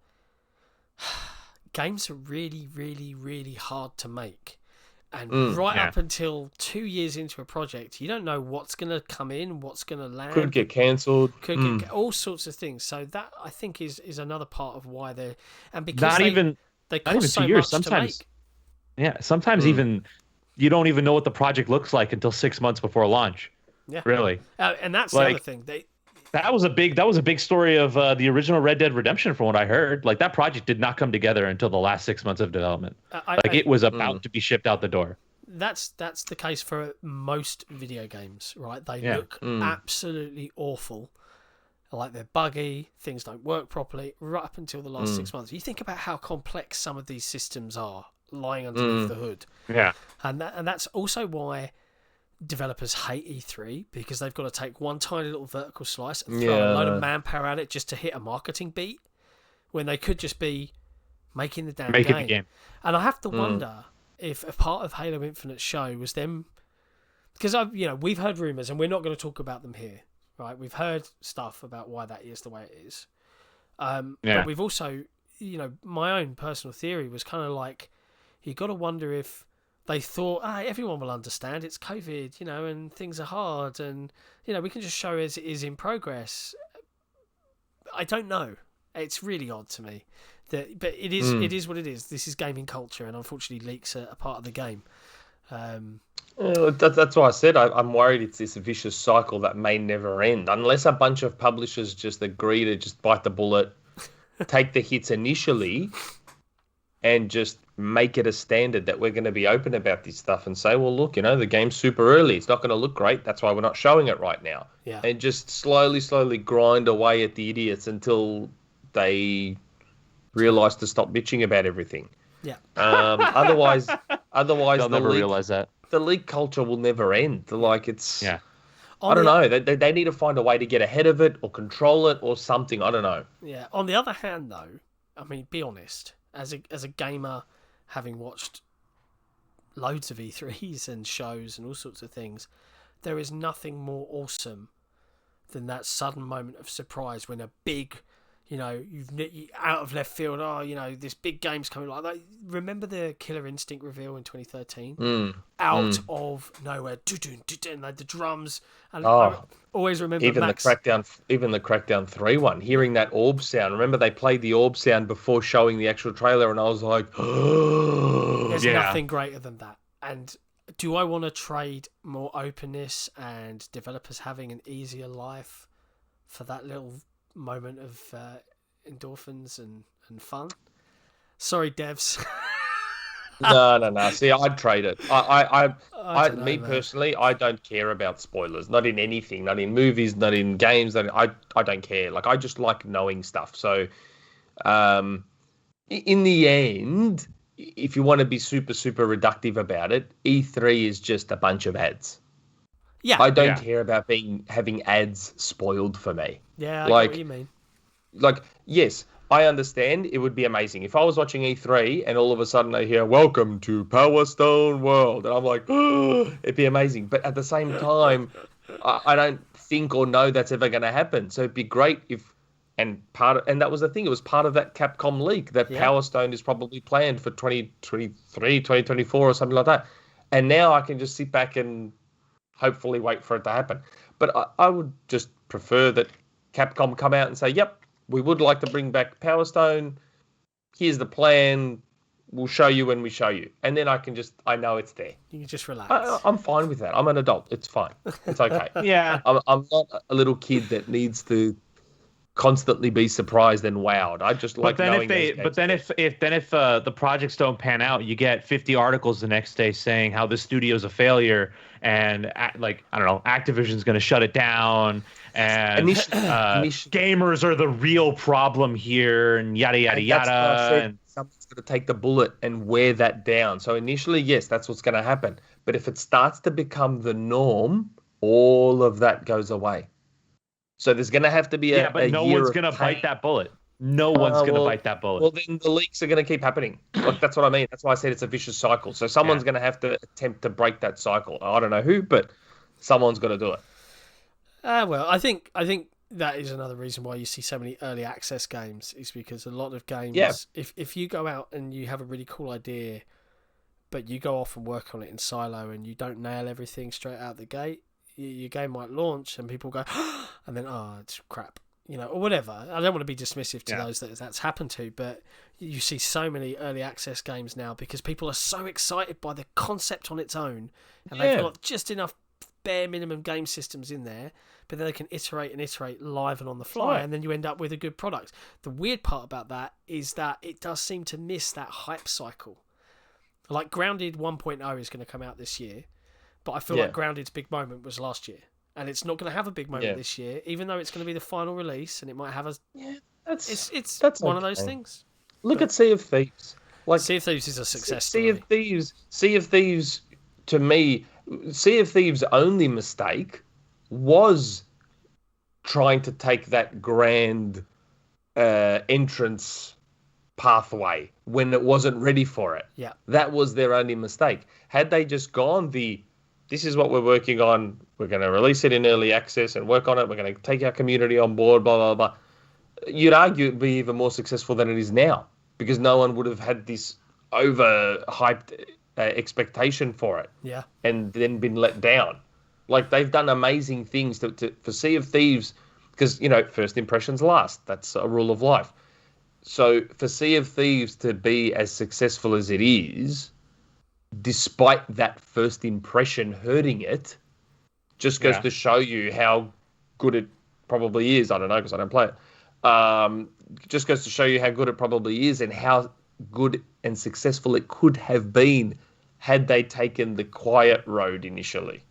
games are really, really, really hard to make. And up until 2 years into a project, you don't know what's going to come in, what's going to land. Could get cancelled. Could get all sorts of things. So that, I think, is another part of why they're... And because Not even they cost so 2 years. much to Sometimes, make. sometimes even you don't even know what the project looks like until 6 months before launch. Yeah, really. And that's the other thing. That was a big story of the original Red Dead Redemption, from what I heard. Like, that project did not come together until the last 6 months of development. It was about to be shipped out the door. That's the case for most video games, right? They look absolutely awful. Like, they're buggy, things don't work properly, right up until the last 6 months. You think about how complex some of these systems are lying underneath the hood. Yeah. And that's also why developers hate E3, because they've got to take one tiny little vertical slice and throw a load of manpower at it just to hit a marketing beat, when they could just be making the damn game. And I have to wonder if a part of Halo Infinite's show was them, because we've heard rumors, and we're not going to talk about them here, right? We've heard stuff about why that is the way it is. But we've also, my own personal theory was kind of like, you got to wonder if they thought, everyone will understand, it's COVID, and things are hard, and, we can just show as it is in progress. I don't know. It's really odd to me. But it is what it is. This is gaming culture, and unfortunately leaks are a part of the game. That's why I said I'm worried it's this vicious cycle that may never end, unless a bunch of publishers just agree to just bite the bullet, take the hits initially, and just make it a standard that we're going to be open about this stuff and say, well, look, the game's super early. It's not going to look great. That's why we're not showing it right now. Yeah. And just slowly grind away at the idiots until they realise to stop bitching about everything. Yeah. Otherwise, they'll never realize that. The league culture will never end. Like, it's... Yeah. I don't know. They need to find a way to get ahead of it or control it or something. I don't know. Yeah. On the other hand, though, I mean, be honest. As a gamer, having watched loads of E3s and shows and all sorts of things, there is nothing more awesome than that sudden moment of surprise when a big, you've out of left field, this big game's coming like that. Remember the Killer Instinct reveal in 2013? Out of nowhere, and the drums. And I always remember even Max... the Crackdown 3 one, hearing that orb sound. Remember they played the orb sound before showing the actual trailer, and I was like, there's nothing greater than that. And do I want to trade more openness and developers having an easier life for that little moment of endorphins and fun? Sorry, devs. No. See, I'd trade it. I don't know, personally, I don't care about spoilers. Not in anything. Not in movies. Not in games. I don't care. Like, I just like knowing stuff. So, in the end, if you want to be super reductive about it, E3 is just a bunch of ads. Yeah. I don't care about having ads spoiled for me. Yeah, I get what you mean. Like, yes, I understand it would be amazing if I was watching E3 and all of a sudden I hear "Welcome to Power Stone World" and I'm like, oh, it'd be amazing. But at the same time, I don't think or know that's ever going to happen. So it'd be great if, and that was the thing. It was part of that Capcom leak that Power Stone is probably planned for 2023, 2024 or something like that. And now I can just sit back and hopefully wait for it to happen. But I would just prefer that Capcom come out and say, yep, we would like to bring back Power Stone. Here's the plan. we'll show you when we show you, and then I know it's there. You can just relax. I'm fine with that. I'm an adult. It's fine. It's okay. Yeah. I'm not a little kid that needs to constantly be surprised and wowed. I just like knowing. If the projects don't pan out, you get 50 articles the next day saying how the studio's a failure and like I don't know, Activision's going to shut it down and gamers are the real problem here and yada yada yada. And someone's going to take the bullet and wear that down. So initially, yes, that's what's going to happen. But if it starts to become the norm, all of that goes away. So there's going to have to be a but no one's going to bite that bullet. No one's going to bite that bullet. Well, then the leaks are going to keep happening. Like, that's what I mean. That's why I said it's a vicious cycle. So someone's going to have to attempt to break that cycle. I don't know who, but someone's got to do it. Well, I think that is another reason why you see so many early access games is because a lot of games, if you go out and you have a really cool idea, but you go off and work on it in silo and you don't nail everything straight out the gate, your game might launch and people go, and then, it's crap. Or whatever. I don't want to be dismissive to those that's happened to, but you see so many early access games now because people are so excited by the concept on its own, and they've got just enough bare minimum game systems in there, but then they can iterate live and on the fly, and then you end up with a good product. The weird part about that is that it does seem to miss that hype cycle. Like Grounded 1.0 is going to come out this year, but I feel like Grounded's big moment was last year. And it's not going to have a big moment this year, even though it's going to be the final release, and it might have a. Yeah, that's one of those things. Look at Sea of Thieves. Like Sea of Thieves is a success Sea story. Sea of Thieves, to me, Sea of Thieves' only mistake was trying to take that grand entrance pathway when it wasn't ready for it. Yeah, that was their only mistake. Had they just gone this is what we're working on. We're going to release it in early access and work on it. We're going to take our community on board, blah, blah, blah. You'd argue it'd be even more successful than it is now because no one would have had this over-hyped expectation for it. Yeah. And then been let down. Like, they've done amazing things for Sea of Thieves because, first impressions last. That's a rule of life. So for Sea of Thieves to be as successful as it is, despite that first impression hurting it, just goes to show you how good it probably is. I don't know because I don't play it. Just goes to show you how good it probably is and how good and successful it could have been had they taken the quiet road initially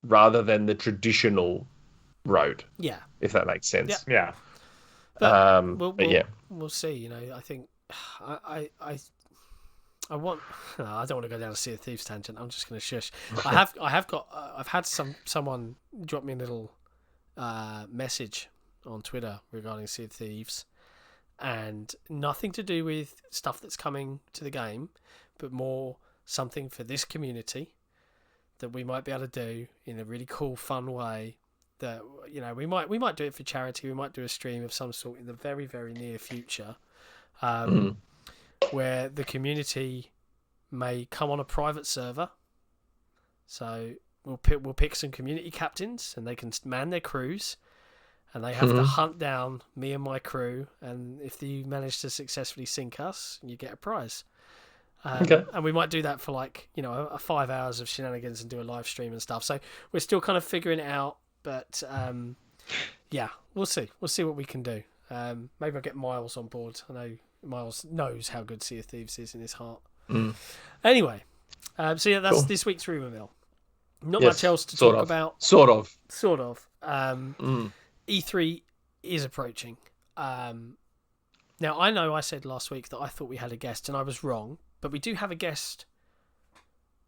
rather than the traditional road. Yeah. If that makes sense. Yeah. We'll see. I think I want. No, I don't want to go down a Sea of Thieves tangent. I'm just going to shush. I've had someone drop me a little message on Twitter regarding Sea of Thieves, and nothing to do with stuff that's coming to the game, but more something for this community that we might be able to do in a really cool, fun way. That we might do it for charity. We might do a stream of some sort in the very, very near future. Where the community may come on a private server. So we'll pick some community captains and they can man their crews and they have to hunt down me and my crew, and if you manage to successfully sink us, you get a prize. And we might do that for a 5 hours of shenanigans and do a live stream and stuff. So we're still kind of figuring it out, but we'll see. We'll see what we can do. Maybe I'll get Miles on board. I know Miles knows how good Sea of Thieves is in his heart. Anyway, that's cool. This week's Rumour Mill. Not much else to talk about. Sort of. E3 is approaching. Now, I know I said last week that I thought we had a guest, and I was wrong, but we do have a guest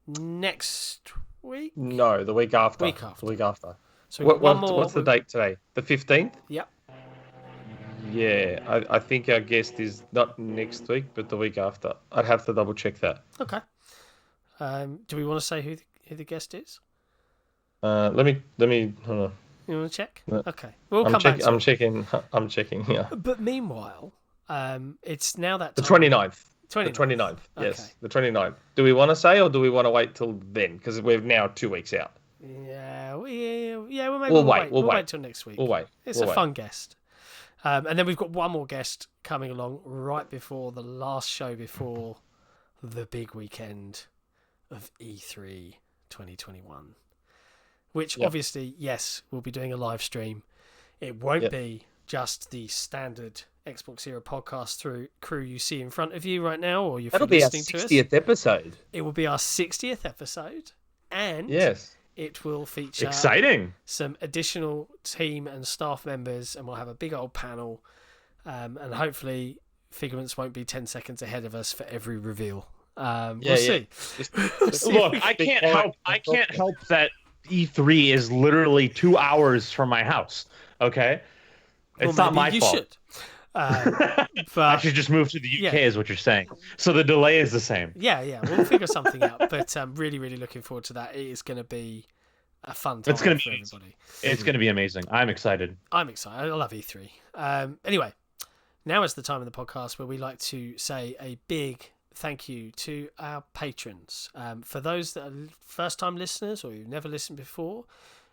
next week? No, the week after. The week after. So what's the date today? The 15th? Yep. Yeah, I think our guest is not next week, but the week after. I'd have to double check that. Okay. Do we want to say who the guest is? Let me. Hold on. You want to check? Okay, we'll come back. I'm checking. Yeah. But meanwhile, it's now that the time. 29th. The 29th. Okay. Yes, the 29th. Do we want to say, or do we want to wait till then? Because we're now 2 weeks out. Yeah. We'll wait. We'll wait till next week. We'll wait. It's a fun guest. And then we've got one more guest coming along right before the last show before the big weekend of E3 2021. Which obviously, yes, we'll be doing a live stream. It won't be just the standard Xbox Era podcast through crew you see in front of you right now, or you're listening to us. That'll be our 60th episode. It will be our 60th episode, and it will feature some additional team and staff members, and we'll have a big old panel, and hopefully Figments won't be 10 seconds ahead of us for every reveal. We'll see. Look, I can't help that E3 is literally 2 hours from my house. Okay, it's not my fault. Should. But I should just move to the UK, is what you're saying. So the delay is the same. Yeah, we'll figure something out. But I'm really looking forward to that. It is going to be a fun time for everybody. It's going to be amazing. I'm excited. I love E3. Anyway, now is the time in the podcast where we like to say a big thank you to our patrons. For those that are first-time listeners or who've never listened before,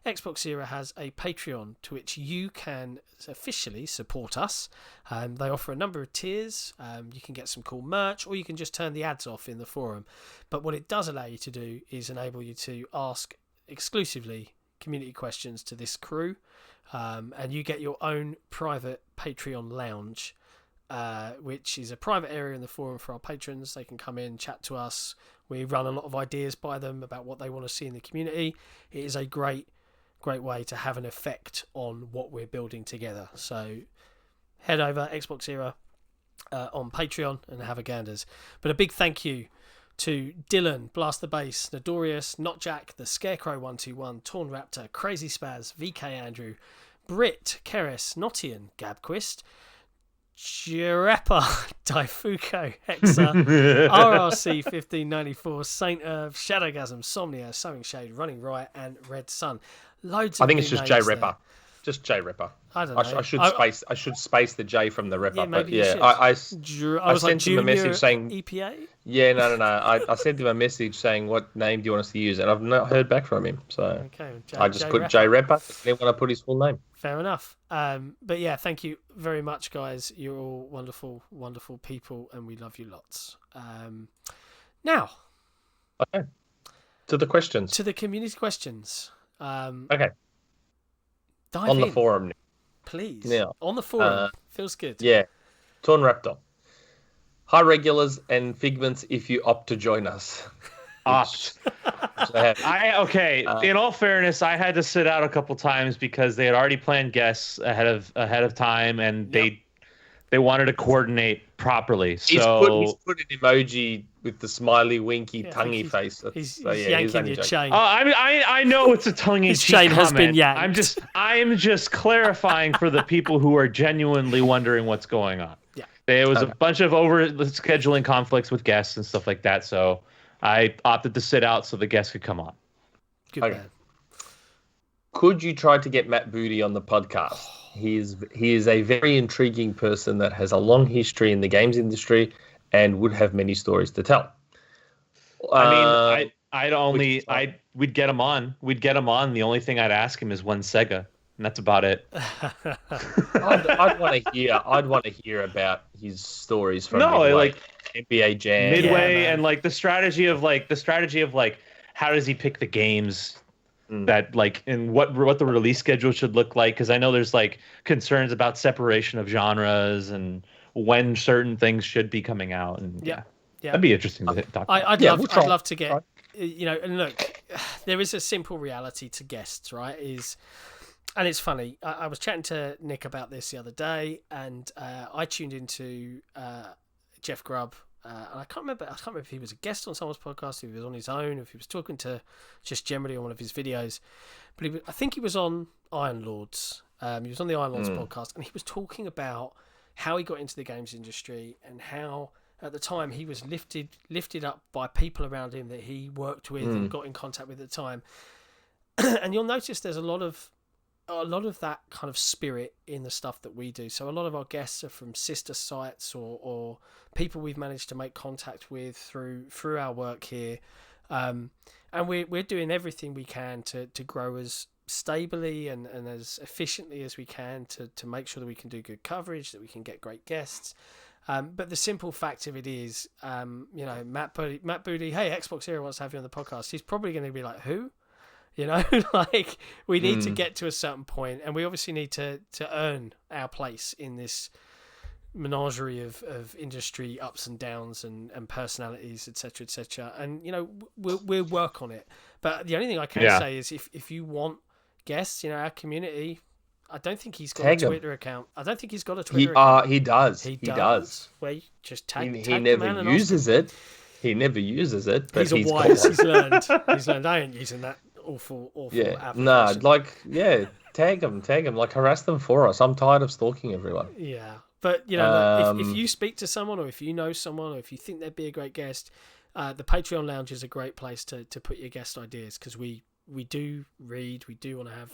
Xbox Era has a Patreon to which you can officially support us. They offer a number of tiers. You can get some cool merch, or you can just turn the ads off in the forum. But what it does allow you to do is enable you to ask exclusively community questions to this crew, and you get your own private Patreon lounge, which is a private area in the forum for our patrons. They can come in, chat to us. We run a lot of ideas by them about what they want to see in the community. It is a great way to have an effect on what we're building together. So head over Xbox Era on Patreon and have a ganders. But a big thank you to Dylan, Blast the Bass, Nodorius, Not Jack, The Scarecrow 121, Torn Raptor, Crazy Spaz, VK Andrew, Brit, Keres, Notian, Gabquist, Jirepa, Daifuko, Hexa, RRC 1594, Saint Irv, Shadowgasm, Somnia, Sowing Shade, Running Riot, and Red Sun. Loads of I think it's just J Ripper. Just J Ripper. I don't know. I should space the J from the Ripper. Yeah, maybe I sent him a message saying EPA. Yeah, no. I sent him a message saying what name do you want us to use, and I've not heard back from him. So I just put J Ripper. I didn't want to put his full name. Fair enough. But yeah, thank you very much, guys. You're all wonderful, wonderful people, and we love you lots. Now, okay, to the questions. To the community questions. Okay. Dive on in, the forum, please. Now, on the forum, feels good. Yeah, Torn Raptor. Hi, regulars and Figments. If you opt to join us, in all fairness, I had to sit out a couple times because they had already planned guests ahead of time, and they wanted to coordinate properly. So he's put an emoji with the smiley, winky, tonguey face. He's yanking your chain. I know it's a tongue-in-cheek chain comment. Has been yanked. I'm just clarifying for the people who are genuinely wondering what's going on. Yeah, there was a bunch of scheduling conflicts with guests and stuff like that, so I opted to sit out so the guests could come on. Good man. Could you try to get Matt Booty on the podcast? He is a very intriguing person that has a long history in the games industry and would have many stories to tell. We'd get him on. The only thing I'd ask him is when Sega, and that's about it. I'd want to hear about his stories from NBA Jam, Midway, and the strategy of how does he pick the games that and what the release schedule should look like, because I know there's concerns about separation of genres and when certain things should be coming out, and that'd be interesting to talk about. I'd love to get and look, there is a simple reality to guests, right? And it's funny, I was chatting to Nick about this the other day, and I tuned into Jeff Grubb. And I can't remember if he was a guest on someone's podcast, if he was on his own, if he was talking to just generally on one of his videos. But I think he was on Iron Lords. He was on the Iron Lords podcast, and he was talking about how he got into the games industry and how at the time he was lifted up by people around him that he worked with and got in contact with at the time. And you'll notice there's a lot of that kind of spirit in the stuff that we do. So a lot of our guests are from sister sites or people we've managed to make contact with through our work here, and we're doing everything we can to grow as stably and as efficiently as we can to make sure that we can do good coverage, that we can get great guests. But the simple fact of it is, Matt Booty, hey, Xbox Era wants to have you on the podcast. He's probably going to be like, who? Like we need to get to a certain point, and we obviously need to earn our place in this menagerie of industry ups and downs and personalities, etc., etc. And we'll work on it. But the only thing I can say is if you want guests, our community. I don't think he's got a Twitter account. I don't think he's got a Twitter account. He does. He does. Where you just tag. He never uses it. He never uses it. But he's wise. He's learned. I ain't using that awful. Yeah. Nah. Tag him. Like harass them for us. I'm tired of stalking everyone. Yeah. But if you speak to someone, or if you know someone, or if you think they'd be a great guest, the Patreon Lounge is a great place to put your guest ideas, because we do read. We do want to have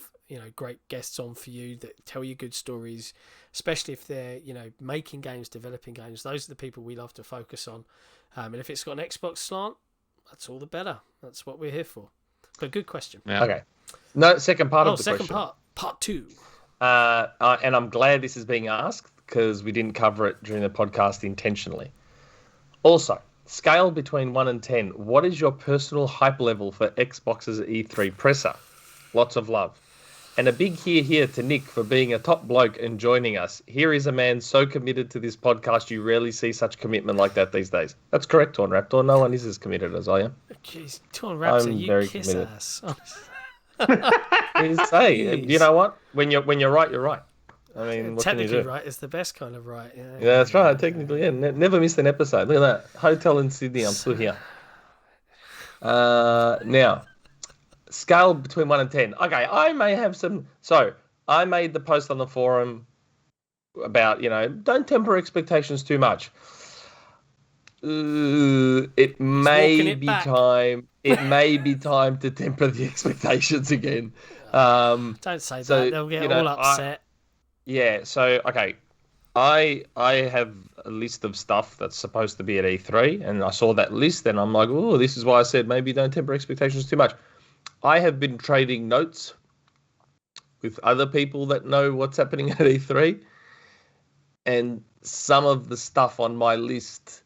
great guests on for you that tell you good stories, especially if they're making games, developing games. Those are the people we love to focus on. And if it's got an Xbox slant, that's all the better. That's what we're here for. But good question. Yeah. Okay. No, second part of the question. Part 2. And I'm glad this is being asked, because we didn't cover it during the podcast intentionally. Also, scale between 1 and 10. What is your personal hype level for Xbox's E3 presser? Lots of love. And a big here to Nick for being a top bloke and joining us. Here is a man so committed to this podcast, you rarely see such commitment like that these days. That's correct, Torn Raptor. No one is as committed as I am. Jeez, Torn Raptor, you kiss committed. Ass. You know what? When you're right, you're right. I mean, what can you do? Technically right is the best kind of right. Yeah, that's right. Technically, yeah. Never missed an episode. Look at that. Hotel in Sydney. I'm still here. Now, scale between 1 and 10. Okay, I may have some. So I made the post on the forum about don't temper expectations too much. It may be time. It may be time to temper the expectations again. Don't say that. They'll get all upset. So okay, I have a list of stuff that's supposed to be at E3, and I saw that list, and I'm like, oh, this is why I said maybe don't temper expectations too much. I have been trading notes with other people that know what's happening at E3, and some of the stuff on my list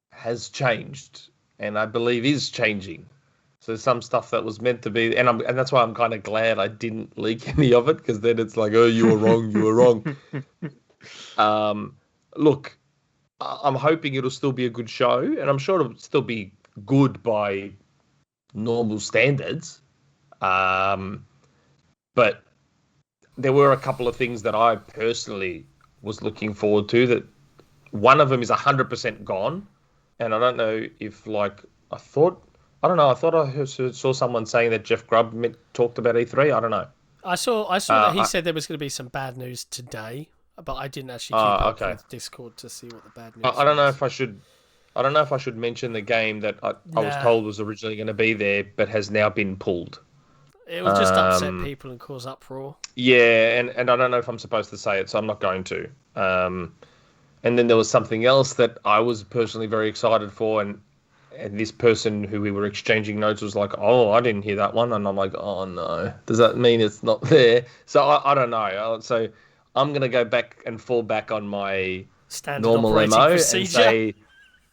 has changed, and I believe is changing. So some stuff that was meant to be, and that's why I'm kind of glad I didn't leak any of it, because then it's like, oh, you were wrong, you were wrong. Look, I'm hoping it'll still be a good show, and I'm sure it'll still be good by normal standards. But there were a couple of things that I personally was looking forward to. That one of them is 100% gone, and I don't know if I thought I saw someone saying that Jeff Grubb talked about E3. I don't know. I saw that he said there was going to be some bad news today, but I didn't actually keep up with Discord to see what the bad news was. I don't know if I should. I don't know if I should mention the game that I was told was originally going to be there, but has now been pulled. It will just upset people and cause uproar. Yeah, and I don't know if I'm supposed to say it, so I'm not going to. And then there was something else that I was personally very excited for, and this person who we were exchanging notes was like, oh, I didn't hear that one. And I'm like, oh, no. Does that mean it's not there? So I don't know. So I'm going to go back and fall back on my standard normal MO procedure. And say,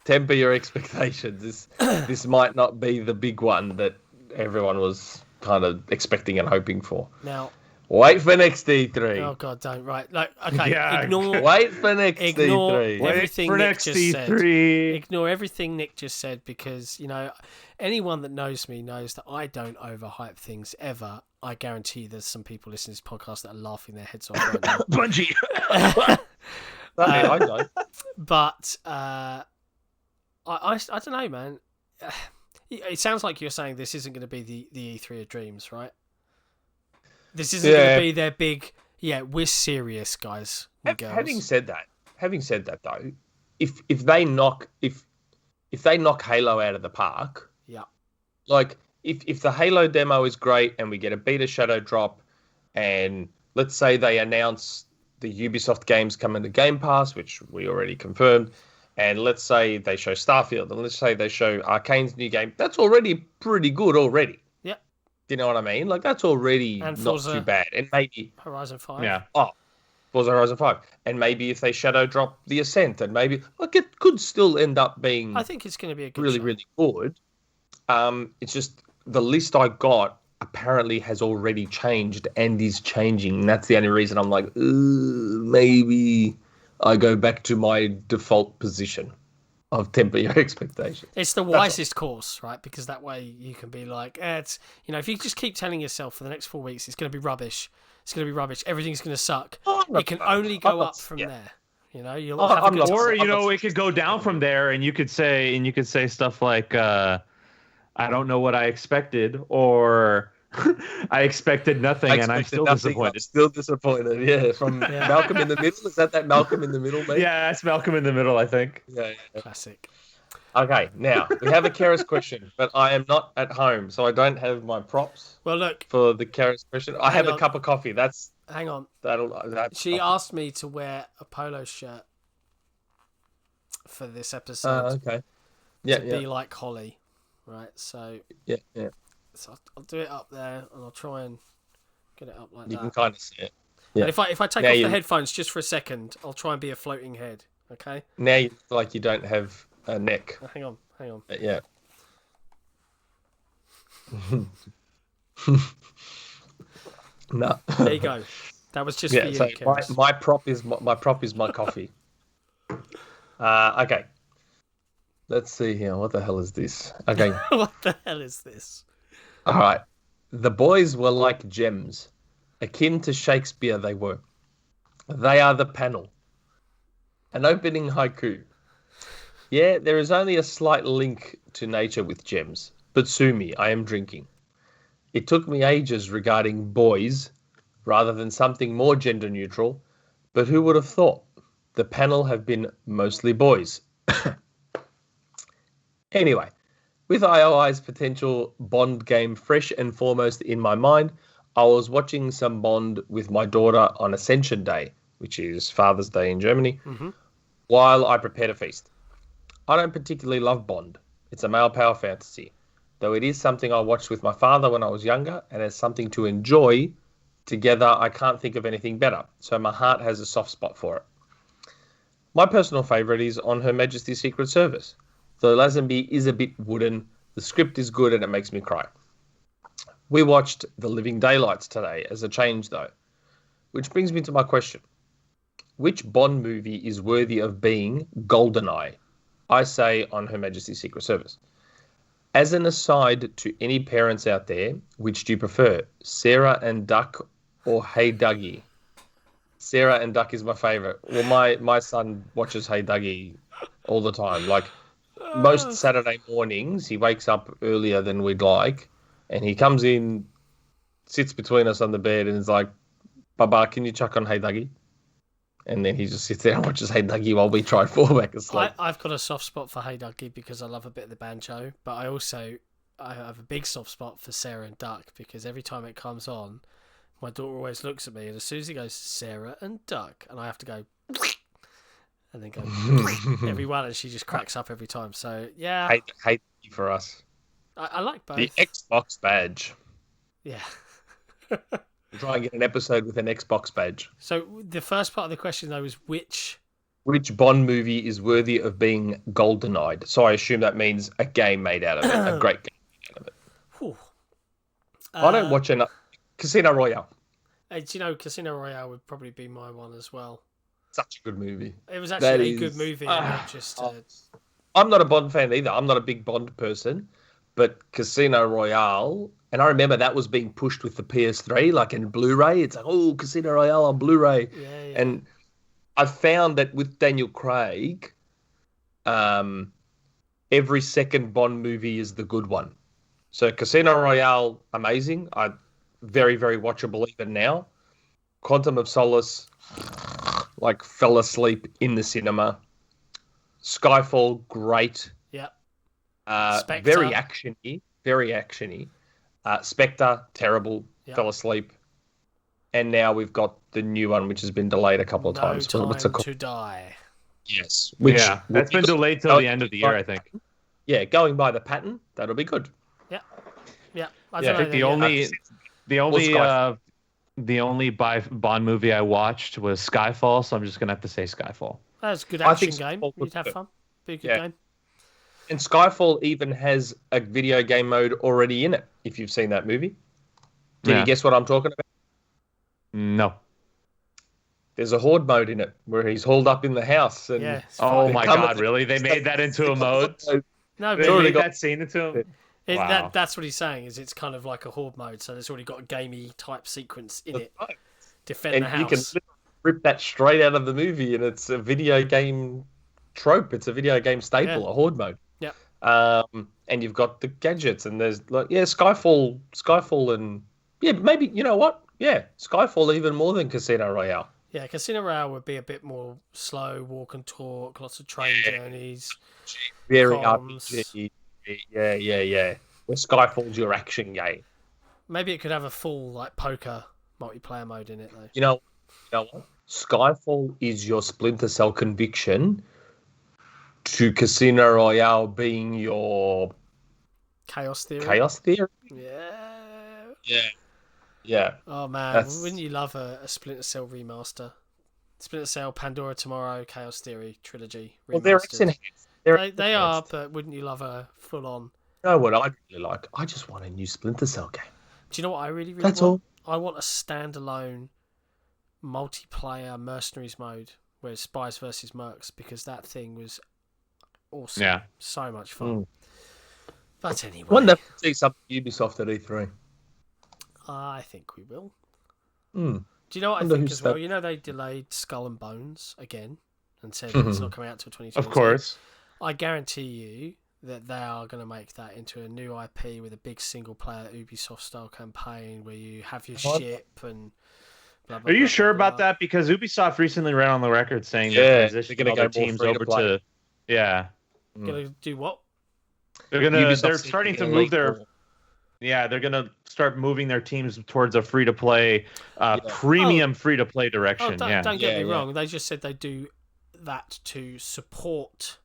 temper your expectations. This might not be the big one that everyone was kind of expecting and hoping for. Now, wait for next E3. Oh God, don't. Right, ignore. Wait for next E3. Everything for Nick next just E3. said. Ignore everything Nick just said, because anyone that knows me knows that I don't overhype things ever. I guarantee there's some people listening to this podcast that are laughing their heads off right now. Bungie. I don't. But I don't know, man. It sounds like you're saying this isn't going to be the E3 of dreams, right? This isn't going to be their big. Yeah, we're serious, guys and girls. Having said that, though, if they knock Halo out of the park, yeah, like if the Halo demo is great and we get a beta shadow drop, and let's say they announce the Ubisoft games coming to Game Pass, which we already confirmed, and let's say they show Starfield, and let's say they show Arcane's new game, that's already pretty good already. Yeah. Do you know what I mean? Like that's already And not Forza too bad. And maybe Horizon 5. Yeah. Forza Horizon 5. And maybe if they shadow drop the Ascent, and maybe like it could still end up being I think it's going to be a good really, show. really good. It's just the list I got apparently has already changed and is changing. And that's the only reason I'm like, maybe I go back to my default position of temper your expectations. It's the wisest course, right? Because that way you can be like, it's if you just keep telling yourself for the next 4 weeks, it's going to be rubbish. It's going to be rubbish. Everything's going to suck. It can only go up from there. You'll have a good time. Or it could go down from there, and you could say stuff like, "I don't know what I expected," or "I expected nothing, and I'm still disappointed." I'm still disappointed. Yeah, from Malcolm in the Middle. Is that Malcolm in the Middle? Mate? Yeah, that's Malcolm in the Middle, I think. Yeah. Classic. Okay, now we have a Karis question, but I am not at home, so I don't have my props. Well, look, for the Karis question, I have a cup of coffee. Hang on. She asked me to wear a polo shirt for this episode. Okay. Be like Holly, right? So yeah. So I'll do it up there, and I'll try and get it up like that. You can kind of see it. Yeah. And if I take off the headphones just for a second, I'll try and be a floating head. Okay. Now you feel like you don't have a neck. Hang on. Yeah. No. There you go. That was just for you. So my prop is my coffee. Okay. Let's see here. What the hell is this? Okay. What the hell is this? All right. The boys were like gems, akin to Shakespeare. They were. They are the panel. An opening haiku. Yeah, there is only a slight link to nature with gems, but sue me, I am drinking. It took me ages regarding boys, rather than something more gender neutral, but who would have thought? The panel have been mostly boys. Anyway, with IOI's potential Bond game fresh and foremost in my mind, I was watching some Bond with my daughter on Ascension Day, which is Father's Day in Germany, while I prepared a feast. I don't particularly love Bond. It's a male power fantasy, though it is something I watched with my father when I was younger, and as something to enjoy together, I can't think of anything better, so my heart has a soft spot for it. My personal favourite is On Her Majesty's Secret Service. Though Lazenby is a bit wooden, the script is good and it makes me cry. We watched The Living Daylights today as a change though, which brings me to my question. Which Bond movie is worthy of being GoldenEye? I say On Her Majesty's Secret Service. As an aside to any parents out there, which do you prefer, Sarah and Duck or Hey Dougie? Sarah and Duck is my favourite. Well, my son watches Hey Dougie all the time. Like, most Saturday mornings, he wakes up earlier than we'd like, and he comes in, sits between us on the bed, and is like, Baba, can you chuck on Hey Dougie? And then he just sits there and watches Hey Dougie while we try fall back asleep. I've got a soft spot for Hey Dougie because I love a bit of the banjo, but I have a big soft spot for Sarah and Duck because every time it comes on, my daughter always looks at me, and as soon as he goes, Sarah and Duck, and I have to go, and then go, everyone, and she just cracks up every time. So, yeah. Hey for us. I like both. The Xbox badge. Yeah. Try and get an episode with an Xbox badge. So, the first part of the question, though, is which Bond movie is worthy of being golden-eyed? So, I assume that means a game made out of it, a great game made out of it. Whew. I don't watch enough. Casino Royale. Do you know, Casino Royale would probably be my one as well. Such a good movie. It was actually a good movie. Not just. I'm not a Bond fan either. I'm not a big Bond person, but Casino Royale, and I remember that was being pushed with the PS3, like in Blu-ray. It's like, oh, Casino Royale on Blu-ray. Yeah. And I found that with Daniel Craig, every second Bond movie is the good one. So Casino Royale, amazing. Very, very watchable even now. Quantum of Solace, like fell asleep in the cinema. Skyfall, great. Yeah. Very actiony. Spectre, terrible. Yep. Fell asleep. And now we've got the new one, which has been delayed a couple of times. What's it called? To Die. Yes. That's been delayed till the end of the year, I think. Yeah, going by the pattern, that'll be good. Yeah. Yeah, I Yeah, don't I know. think that yet. the only Bond movie I watched was Skyfall, so I'm just gonna have to say Skyfall. That's a good I think action game. Skyfall You'd was have good. fun. Be a good Yeah. game. And Skyfall even has a video game mode already in it, if you've seen that movie. Can you Yeah. guess what I'm talking about? No. There's a horde mode in it where he's hauled up in the house. And Yeah. It's Oh fun. my Come God! with- Really? They made that into a mode. No, They but already made got- that scene into him. Wow. that's what he's saying. Is it's kind of like a horde mode, so it's already got a gamey type sequence in it. Defend And the you can house. rip that straight out of the movie, and it's a video game trope. It's a video game staple, Yeah. a horde mode. Yep. And you've got the gadgets, and there's like Skyfall, and yeah, maybe you know what? Yeah, Skyfall even more than Casino Royale. Yeah, Casino Royale would be a bit more slow, walk and talk, lots of train journeys. Very Comms. RPG. Yeah. Where Skyfall's your action game. Maybe it could have a full like poker multiplayer mode in it though. You know what? Skyfall is your Splinter Cell conviction to Casino Royale being your Chaos Theory. Chaos Theory. Yeah. Yeah. Oh man, That's- wouldn't you love a Splinter Cell remaster? Splinter Cell, Pandora Tomorrow, Chaos Theory trilogy remastered. Well, they're enhanced. They are, but wouldn't you love a full on? You know what I'd really like? I just want a new Splinter Cell game. Do you know what I really That's want? I want a standalone multiplayer mercenaries mode where it's Spies versus Mercs, because that thing was awesome. Yeah. So much fun. Mm. But anyway, One day we'll see something Ubisoft at E3. I think we will. Mm. Do you know what I Wonder think who's as well? that? You know they delayed Skull and Bones again and said it's not coming out till 2022. Of course. I guarantee you that they are going to make that into a new IP with a big single player Ubisoft style campaign where you have your What? ship and blah, blah, Are you blah, sure blah, about blah. that? Because Ubisoft recently ran on the record saying Yeah, they're they're transitioning gonna all go their more teams free to over play. to. Yeah. Gonna do what? They're starting to move their. Yeah, they're gonna start moving their teams towards a free to play, premium free to play Oh, direction. don't get me Yeah. wrong. They just said they do that to support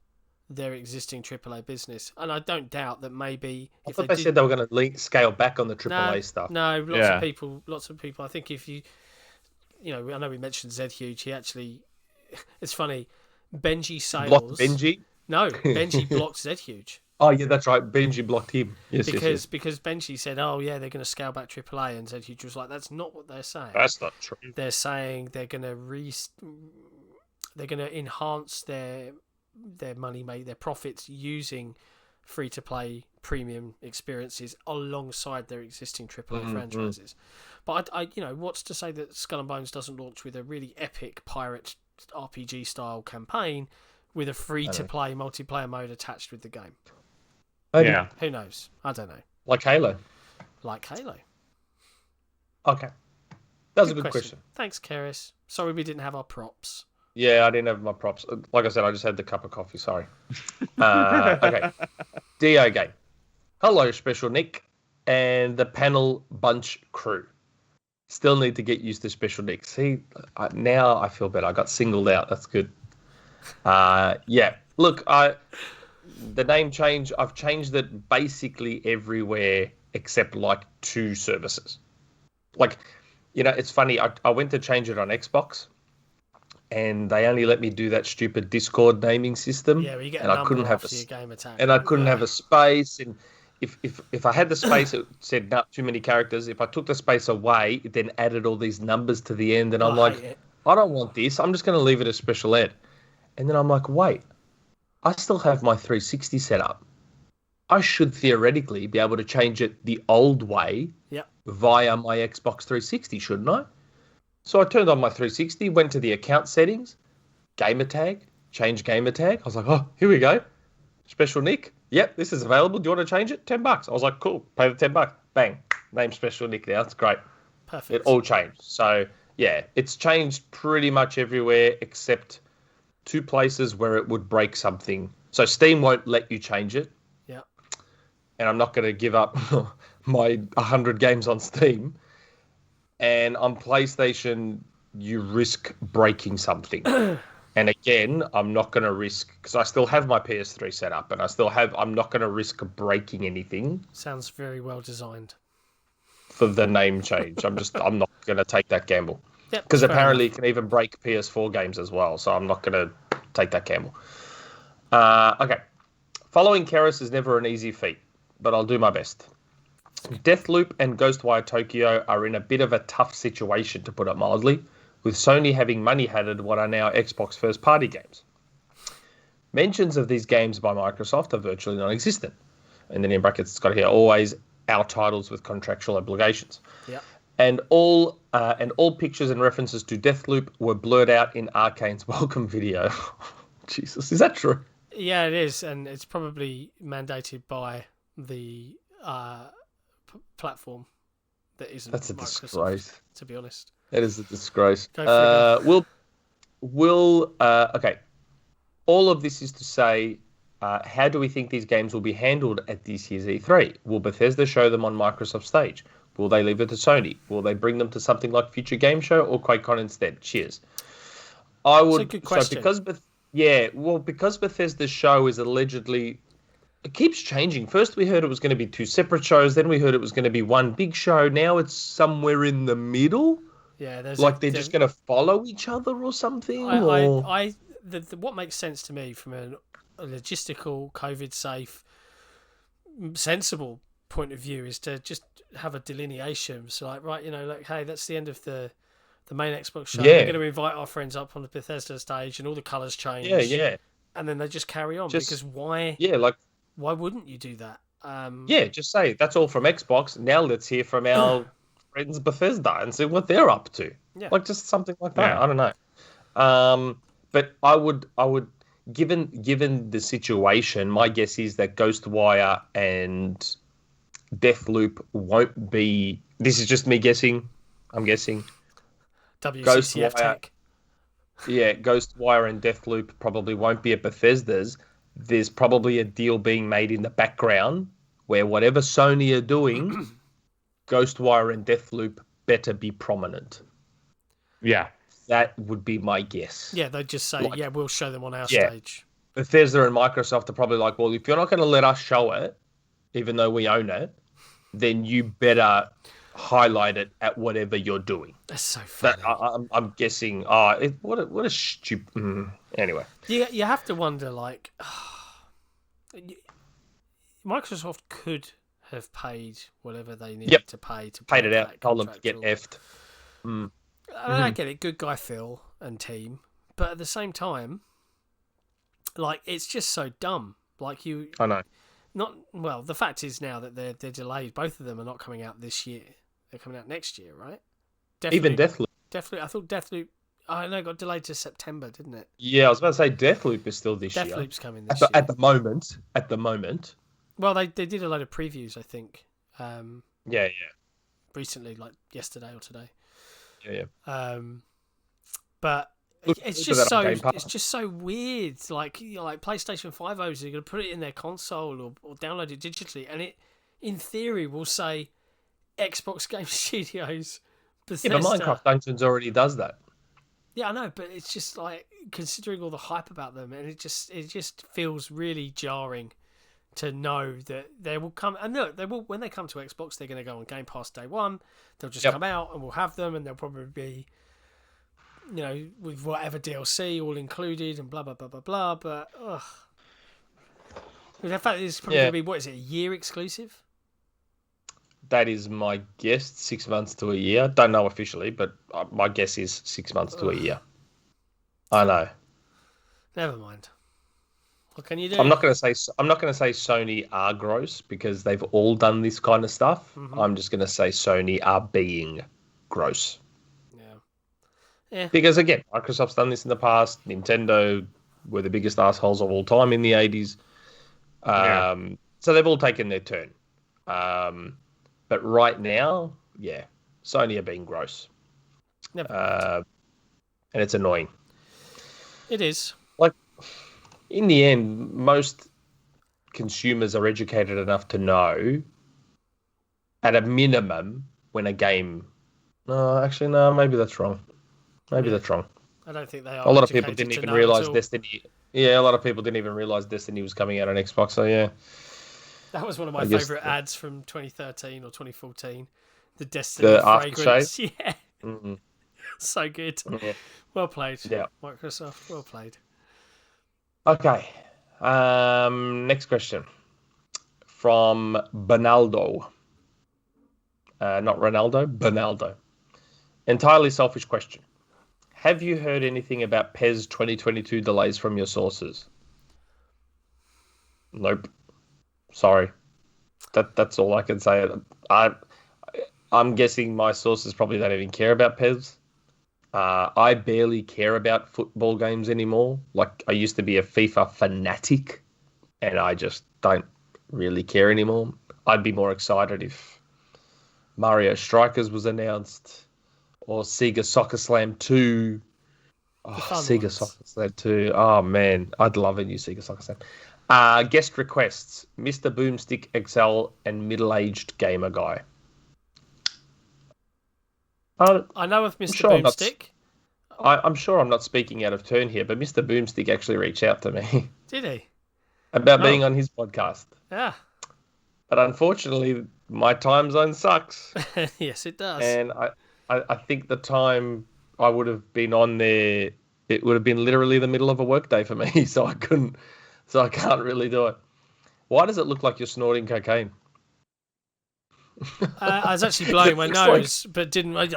their existing AAA business, and I don't doubt that maybe I if thought they they said they were going to scale back on the AAA stuff. No, lots Yeah. of people. I think if you know, I know we mentioned Zed Huge. He actually, it's funny. Benji Sales. Blocked Benji? No, Benji blocked Zed Huge Oh, yeah, that's right. Benji blocked him. Yes, because Benji said, "Oh yeah, they're going to scale back AAA," and Zed Huge was like, "That's not what they're saying. That's not true. They're saying they're going to enhance their money their profits using free to play premium experiences alongside their existing AAA franchises." But I what's to say that Skull and Bones doesn't launch with a really epic pirate RPG style campaign with a free to play multiplayer mode attached with the game? Maybe. Yeah. Who knows? I don't know. Like Halo. Like Halo. Okay. That was a good question. Thanks, Keris. Sorry we didn't have our props. Yeah, I didn't have my props. Like I said, I just had the cup of coffee. Sorry. Okay. Dio game. Hello, Special Nick and the panel bunch crew. Still need to get used to Special Nick. See, now I feel better. I got singled out. That's good. Yeah. Look, the name change, I've changed it basically everywhere except like 2 services. Like, it's funny. I went to change it on Xbox, and they only let me do that stupid Discord naming system. Yeah, where you get and a I number couldn't have after your game attack. and I couldn't have a space. And if I had the space, it said not too many characters. If I took the space away, it then added all these numbers to the end, and I'm I like, hate it. I don't want this. I'm just going to leave it as special ed. And then I'm like, wait, I still have my 360 set up. I should theoretically be able to change it the old way via my Xbox 360, shouldn't I? So I turned on my 360, went to the account settings, gamer tag, change gamer tag. I was like, oh, here we go. Special Nick. Yep, this is available. Do you want to change it? $10. I was like, cool. Pay the $10. Bang. Name Special Nick now. It's great. Perfect. It all changed. So, yeah, it's changed pretty much everywhere except 2 places where it would break something. So Steam won't let you change it. Yeah. And I'm not going to give up my 100 games on Steam. And on PlayStation, you risk breaking something. And again, I'm not going to risk, because I still have my PS3 set up, and I'm not going to risk breaking anything Sounds very well designed. for the name change. I'm not going to take that gamble. Yep, Because fair apparently enough. it can even break PS4 games as well, so I'm not going to take that gamble. Okay. Following Keras is never an easy feat, but I'll do my best. Deathloop and Ghostwire Tokyo are in a bit of a tough situation, to put it mildly, with Sony having money-hatted what are now Xbox first-party games. Mentions of these games by Microsoft are virtually non-existent. And then in brackets, it's got here, always our titles with contractual obligations. Yeah. And all pictures and references to Deathloop were blurred out in Arcane's welcome video. Jesus, is that true? Yeah, it is, and it's probably mandated by the platform that isn't That's a Microsoft, disgrace. to be honest. That is a disgrace. Go figure. Okay. All of this is to say, how do we think these games will be handled at this year's E3? Will Bethesda show them on Microsoft stage? Will they leave it to Sony? Will they bring them to something like Future Game Show or QuakeCon instead? Cheers. I would. That's a good question. Because Bethesda's show is allegedly, it keeps changing. First we heard it was going to be 2 separate shows, then we heard it was going to be one big show. Now it's somewhere in the middle. Yeah, They're just going to follow each other or something. What makes sense to me from a logistical, COVID-safe, sensible point of view is to just have a delineation. So, hey, that's the end of the main Xbox show. Yeah. We're going to invite our friends up on the Bethesda stage, and all the colours change. Yeah. And then they just carry on because why? Yeah, why wouldn't you do that? Just say that's all from Xbox. Now let's hear from our friends Bethesda and see what they're up to. Yeah. Just something like that. Yeah. I don't know. But I would, given the situation, my guess is that Ghostwire and Deathloop won't be. This is just me guessing. I'm guessing. WCCF Ghostwire. tech. Yeah, Ghostwire and Deathloop probably won't be at Bethesda's. There's probably a deal being made in the background where whatever Sony are doing, Ghostwire and Deathloop better be prominent. Yeah. That would be my guess. Yeah, they'd just say, we'll show them on our Yeah. stage. Bethesda and Microsoft are probably like, well, if you're not going to let us show it, even though we own it, then you better highlight it at whatever you're doing. That's so funny. I'm guessing. What a stupid. Anyway. You have to wonder, Microsoft could have paid whatever they needed to pay to Paid it break out. that Told them to get contractual- effed. I get it, good guy Phil and team, but at the same time, it's just so dumb. I know. The fact is now that they're delayed. Both of them are not coming out this year. They're coming out next year, right? Even Deathloop. Deathloop. I thought Deathloop. I know, got delayed to September, didn't it? Yeah, I was about to say Deathloop is still this year. Deathloop's coming this At year. the moment. Well, they did a load of previews, I think. Yeah. Recently, like yesterday or today. Yeah. But Look it's for that on Game Pass. just so weird. Like PlayStation 5 owners are going to put it in their console or download it digitally, and it, in theory, will say Xbox Game Studios. Bethesda. Yeah, but Minecraft Dungeons already does that. Yeah, I know, but it's just considering all the hype about them, and it just feels really jarring to know that they will come. And look, they will when they come to Xbox, they're going to go on Game Pass day one. They'll just come out, and we'll have them, and they'll probably be, with whatever DLC all included, and blah blah blah blah blah. But the fact is, it's probably going to be, what is it, a year exclusive? That is my guess. 6 months to a year. Don't know officially, but my guess is 6 months to a year. I know. Never mind. What can you do? I'm not going to say Sony are gross because they've all done this kind of stuff. Mm-hmm. I'm just going to say Sony are being gross. Yeah. Because again, Microsoft's done this in the past. Nintendo were the biggest assholes of all time in the 80s. So they've all taken their turn. But right now, Sony are being gross. Never. And it's annoying. It is. In the end, most consumers are educated enough to know, at a minimum, when a game... No, actually, no, maybe that's wrong. Maybe that's wrong. I don't think they are. A lot of people educated didn't to even know at realize all. Destiny. Yeah, a lot of people didn't even realize Destiny was coming out on Xbox. So yeah, That was one of my I guess favourite ads from 2013 or 2014. The Destiny the aftershave. fragrance. Yeah, Mm-hmm. so good. Yeah. Well played, Yeah. Microsoft. Well played. Okay. Next question from Bonaldo. Not Ronaldo, Bonaldo. Entirely selfish question. Have you heard anything about PES 2022 delays from your sources? Nope. Sorry. That's all I can say. I'm guessing my sources probably don't even care about PES. I barely care about football games anymore. Like, I used to be a FIFA fanatic, and I just don't really care anymore. I'd be more excited if Mario Strikers was announced, or Sega Soccer Slam 2. Oh, fun Sega ones. Soccer Slam 2. Oh, man. I'd love a new Sega Soccer Slam. Guest requests, Mr. Boomstick XL and middle-aged gamer guy. I know of Mr. sure I'm not- Boomstick. I'm sure I'm not speaking out of turn here, but Mr. Boomstick actually reached out to me Did he? about Oh. being on his podcast. Yeah. But unfortunately, my time zone sucks. Yes, it does. And I think the time I would have been on there, it would have been literally the middle of a workday for me. So I can't really do it. Why does it look like you're snorting cocaine? I was actually blowing my Looks like- nose, but didn't. It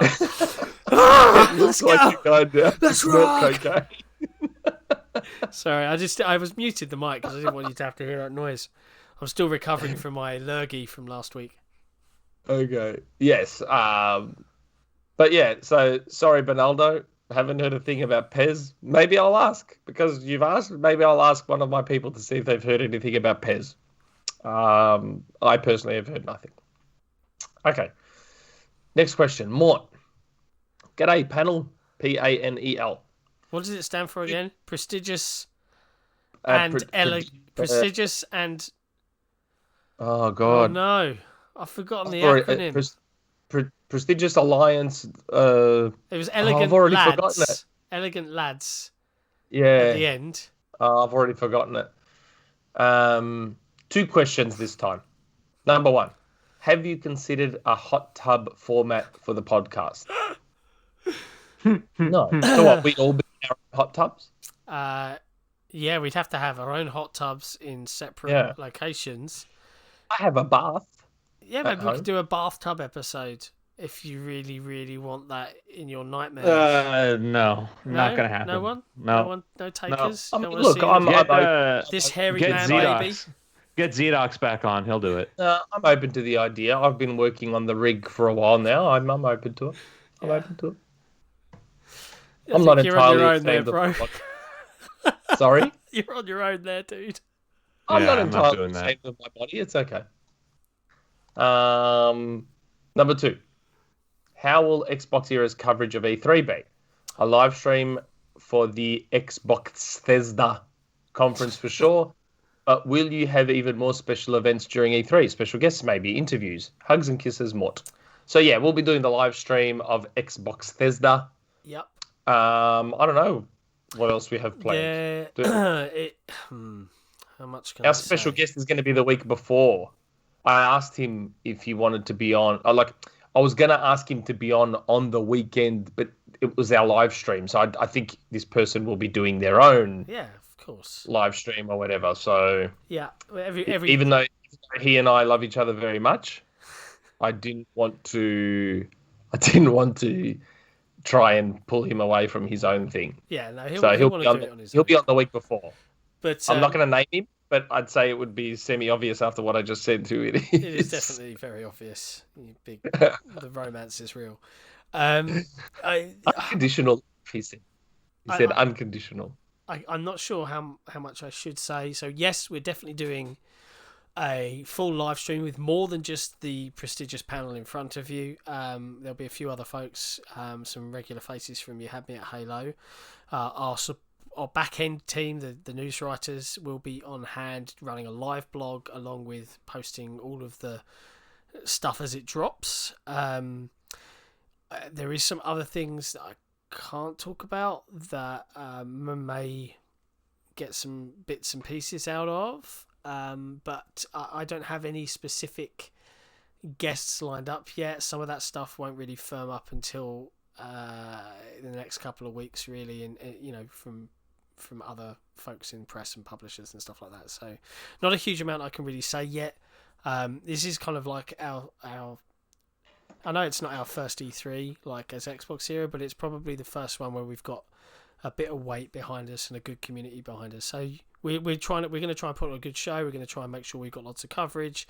Let's looks like go. you're going down to Let's snort rock. cocaine. Sorry, I was muted the mic because I didn't want you to have to hear that noise. I'm still recovering from my lurgy from last week. Okay. Yes. But yeah, so sorry, Bonaldo. Haven't heard a thing about PES. Maybe I'll ask, because you've asked. Maybe I'll ask one of my people to see if they've heard anything about PES. I personally have heard nothing. Okay. Next question. Mort. G'day, panel. Panel. What does it stand for again? Prestigious Uh, and prestigious and Oh oh God. no, I've forgotten the Sorry, acronym. Prestigious Alliance. It was elegant I've already lads. forgotten it. Elegant lads at Yeah. the end. I've already forgotten it. 2 questions this time. Number 1. Have you considered a hot tub format for the podcast? No. So what, we all be in our own hot tubs? Yeah, we'd have to have our own hot tubs in separate Yeah. locations. I have a bath. Yeah, At maybe we home. could do a bathtub episode if you really, really want that in your nightmares. No, not gonna happen. No one? No. No takers? I Don't mean, wanna look, see I'm this hairy get man baby. Zedox. Get Zedox back on. He'll do it. I'm open to the idea. I've been working on the rig for a while now. I'm open to it. I'm Yeah. open to it. I I'm think not you're on your entirely own there, ashamed of bro. my body. Sorry? You're on your own there, dude. I'm Yeah, not I'm not entirely doing that. ashamed of my body. It's okay. Number 2. How will Xbox Era's coverage of E3 be? A live stream for the Xbox Bethesda conference for sure. But will you have even more special events during E3? Special guests, maybe interviews, hugs and kisses, Mort. So yeah, we'll be doing the live stream of Xbox Bethesda. Yep. I don't know what else we have planned. Yeah. How much can I Our special say? guest is going to be the week before. I asked him if he wanted to be on. I was going to ask him to be on the weekend, but it was our live stream. So I think this person will be doing their own Yeah, of course. live stream or whatever. So Yeah. Every even though he and I love each other very much, I didn't want to try and pull him away from his own thing. yeah, no, So he'll want to do it on his he'll own. be on the week before. But I'm not going to name him, but I'd say it would be semi-obvious after what I just said to it. It is definitely very obvious. The romance is real. Unconditional, he said. He said unconditional. I'm not sure how much I should say. So yes, we're definitely doing a full live stream with more than just the prestigious panel in front of you. There'll be a few other folks, some regular faces from You Had Me at Halo. Our back end team, the news writers, will be on hand running a live blog along with posting all of the stuff as it drops. There is some other things that can't talk about that may get some bits and pieces out of, but I don't have any specific guests lined up yet. Some of that stuff won't really firm up until in the next couple of weeks, really, and from other folks in press and publishers and stuff like that. So not a huge amount I can really say yet. This is kind of like our I know it's not our first E3 like as Xbox era, but it's probably the first one where we've got a bit of weight behind us and a good community behind us. So we're going to try and put on a good show. We're going to try and make sure we've got lots of coverage.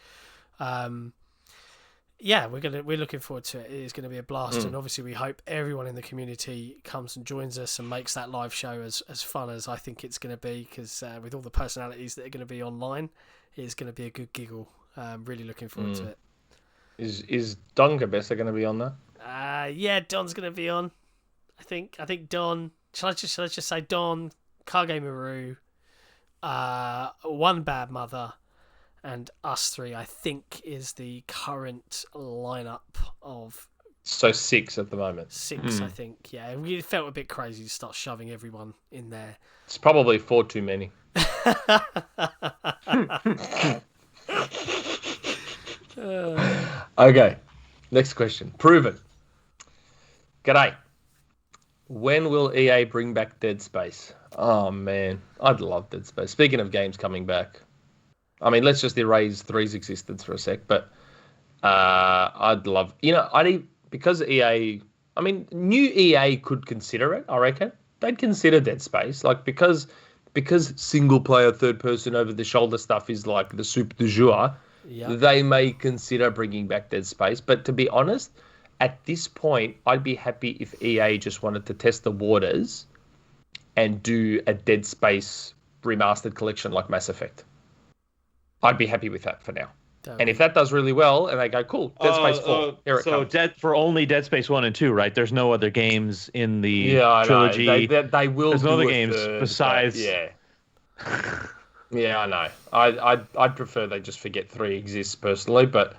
Yeah, we're looking forward to it. It is going to be a blast, and obviously we hope everyone in the community comes and joins us and makes that live show as fun as I think it's going to be. Because with all the personalities that are going to be online, it's going to be a good giggle. Really looking forward to it. Is Don Cabessa going to be on there? Yeah, Don's going to be on. I think Don. Shall I just say Don, Kage Maru, One Bad Mother, and us three, I think, is the current lineup of... So 6 at the moment. 6, I think, yeah. It felt a bit crazy to start shoving everyone in there. It's probably 4 too many. Okay, next question. Proven. G'day. When will EA bring back Dead Space? Oh, man. I'd love Dead Space. Speaking of games coming back, I mean, let's just erase 3's existence for a sec, but I'd love... because EA... I mean, new EA could consider it, I reckon. They'd consider Dead Space. Like, because single-player, third-person, over-the-shoulder stuff is, like, the soup du jour, they may consider bringing back Dead Space. But to be honest, at this point, I'd be happy if EA just wanted to test the waters and do a Dead Space remastered collection like Mass Effect. I'd be happy with that for now. And if that does really well, and they go, cool, Dead Space 4, here it comes. So for only Dead Space 1 and 2, right? There's no other games in the trilogy. They will. There's no other games besides. Yeah. Yeah, I know. I'd prefer they just forget 3 exists personally, but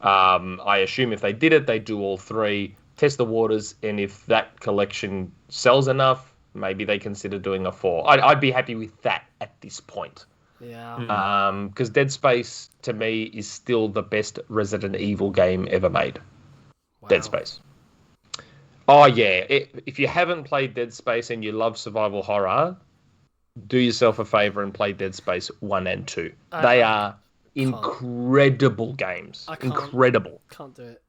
I assume if they did it, they'd do all 3, test the waters, and if that collection sells enough, maybe they consider doing a 4. I'd be happy with that at this point. Yeah. Because Dead Space, to me, is still the best Resident Evil game ever made. Wow. Dead Space. Oh, yeah. If you haven't played Dead Space and you love survival horror, do yourself a favor and play Dead Space 1 and 2. They are incredible games. Incredible. Can't do it.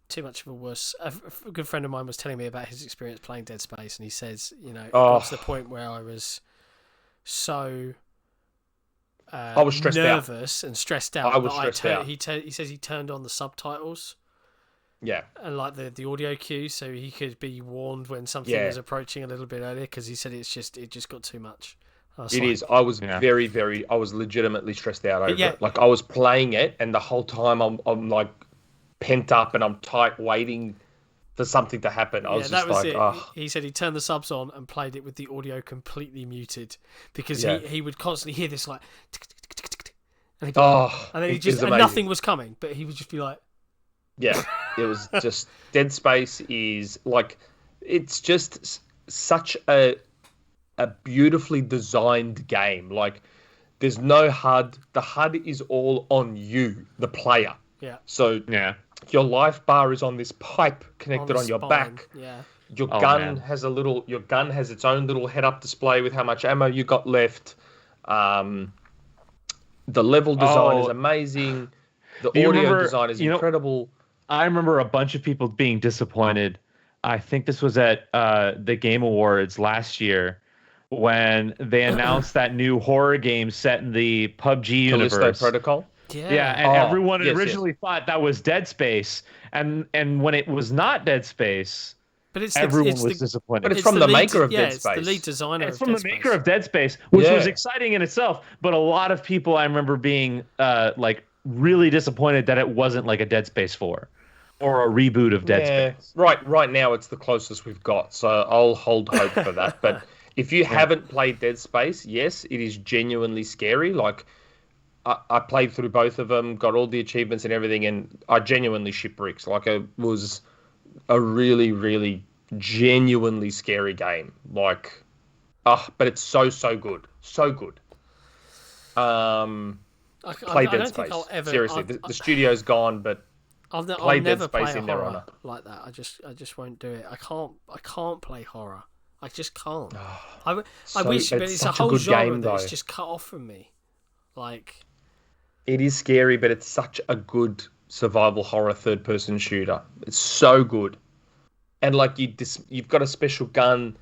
Too much of a wuss. A good friend of mine was telling me about his experience playing Dead Space, and he says, it got to the point where I was so... I was stressed nervous and stressed out. I was stressed out. He says he turned on the subtitles. Yeah. And like the audio cue, so he could be warned when something was approaching a little bit earlier, because he said it just got too much. I was very, very... I was legitimately stressed out over it. Like, I was playing it, and the whole time I'm like pent up and I'm tight waiting for something to happen. I was just like, oh. He said he turned the subs on and played it with the audio completely muted, because he would constantly hear this like, and then nothing was coming, but he would just be like, yeah, it was just... Dead Space is like, it's just such a beautifully designed game. Like, there's no HUD. The HUD is all on you, the player. Yeah. So your life bar is on this pipe connected on your back. Yeah. Your gun has its own little head-up display with how much ammo you got left. The level design is amazing. The audio design is incredible. I remember a bunch of people being disappointed. I think this was at the Game Awards last year when they announced that new horror game set in the PUBG universe. Callisto Protocol? Yeah, and everyone originally thought that was Dead Space, and when it was not Dead Space, everyone was disappointed. But it's from the maker of Dead Space. It's the lead designer. It's from the maker of Dead Space, which was exciting in itself. But a lot of people, I remember, being like really disappointed that it wasn't like a Dead Space 4 or a reboot of Dead Space. Right now, it's the closest we've got, so I'll hold hope for that. But if you haven't played Dead Space, yes, it is genuinely scary. Like, I played through both of them, got all the achievements and everything, and I genuinely shit bricks. Like, it was a really, really genuinely scary game. Like, but it's so good, so good. Play I Dead don't think I'll Space. ever. Seriously, the studio's gone, but I'll play Dead never Space play a in their horror honor. like that. I just won't do it. I can't play horror. I just can't. I wish, but it's a whole genre that's just cut off from me. Like, it is scary, but it's such a good survival horror third-person shooter. It's so good, and like you've got a special gun.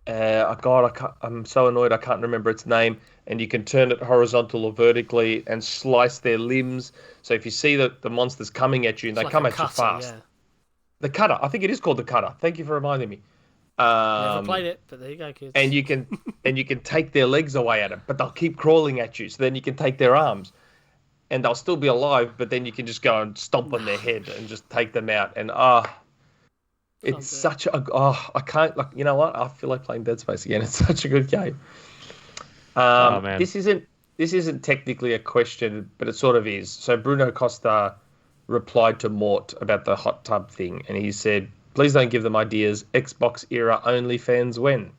I'm so annoyed I can't remember its name. And you can turn it horizontal or vertically and slice their limbs. So if you see the monsters coming at you and they come at you fast. Yeah. The cutter. I think it is called the cutter. Thank you for reminding me. Never played it, but there you go, kids. And you can take their legs away at them, but they'll keep crawling at you. So then you can take their arms, and they'll still be alive. But then you can just go and stomp on their head and just take them out. And it's such a I can't, like, you know what? I feel like playing Dead Space again. It's such a good game. Man. This isn't technically a question, but it sort of is. So Bruno Costa replied to Mort about the hot tub thing, and he said, "Please don't give them ideas. Xbox era OnlyFans when."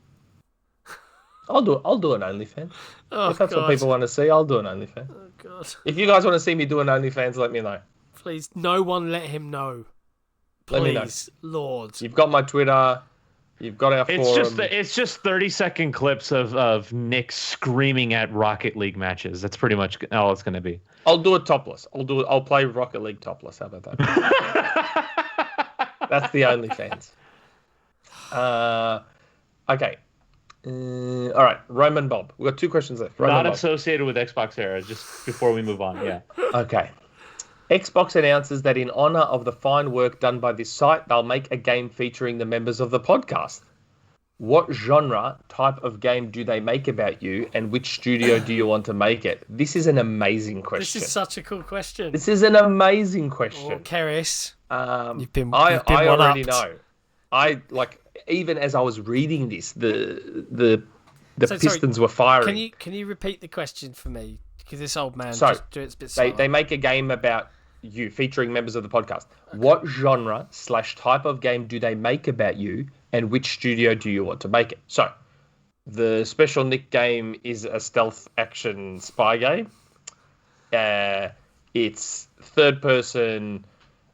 I'll do an OnlyFans. If that's what people want to see, I'll do an OnlyFans. Oh God! If you guys want to see me do an OnlyFans, let me know. Please, no one let him know. Please, let me know. Lord. You've got my Twitter. You've got our forum. It's just 30-second clips of Nick screaming at Rocket League matches. That's pretty much all it's going to be. I'll do it topless. I'll play Rocket League topless. How about that? That's the OnlyFans. Okay. All right. Roman Bob. We've got 2 questions left. Not associated with Xbox era, just before we move on. Yeah. Okay. Xbox announces that in honor of the fine work done by this site, they'll make a game featuring the members of the podcast. What genre, type of game do they make about you, and which studio do you want to make it? This is an amazing question. This is such a cool question. This is an amazing question. Oh, Keris, you've been I already know. Even as I was reading this, the pistons were firing. Can you repeat the question for me? Because this old man just do it a bit slower. They make a game about you, featuring members of the podcast. Okay. What genre / type of game do they make about you, and which studio do you want to make it? So, the Special Nick game is a stealth action spy game. It's third person,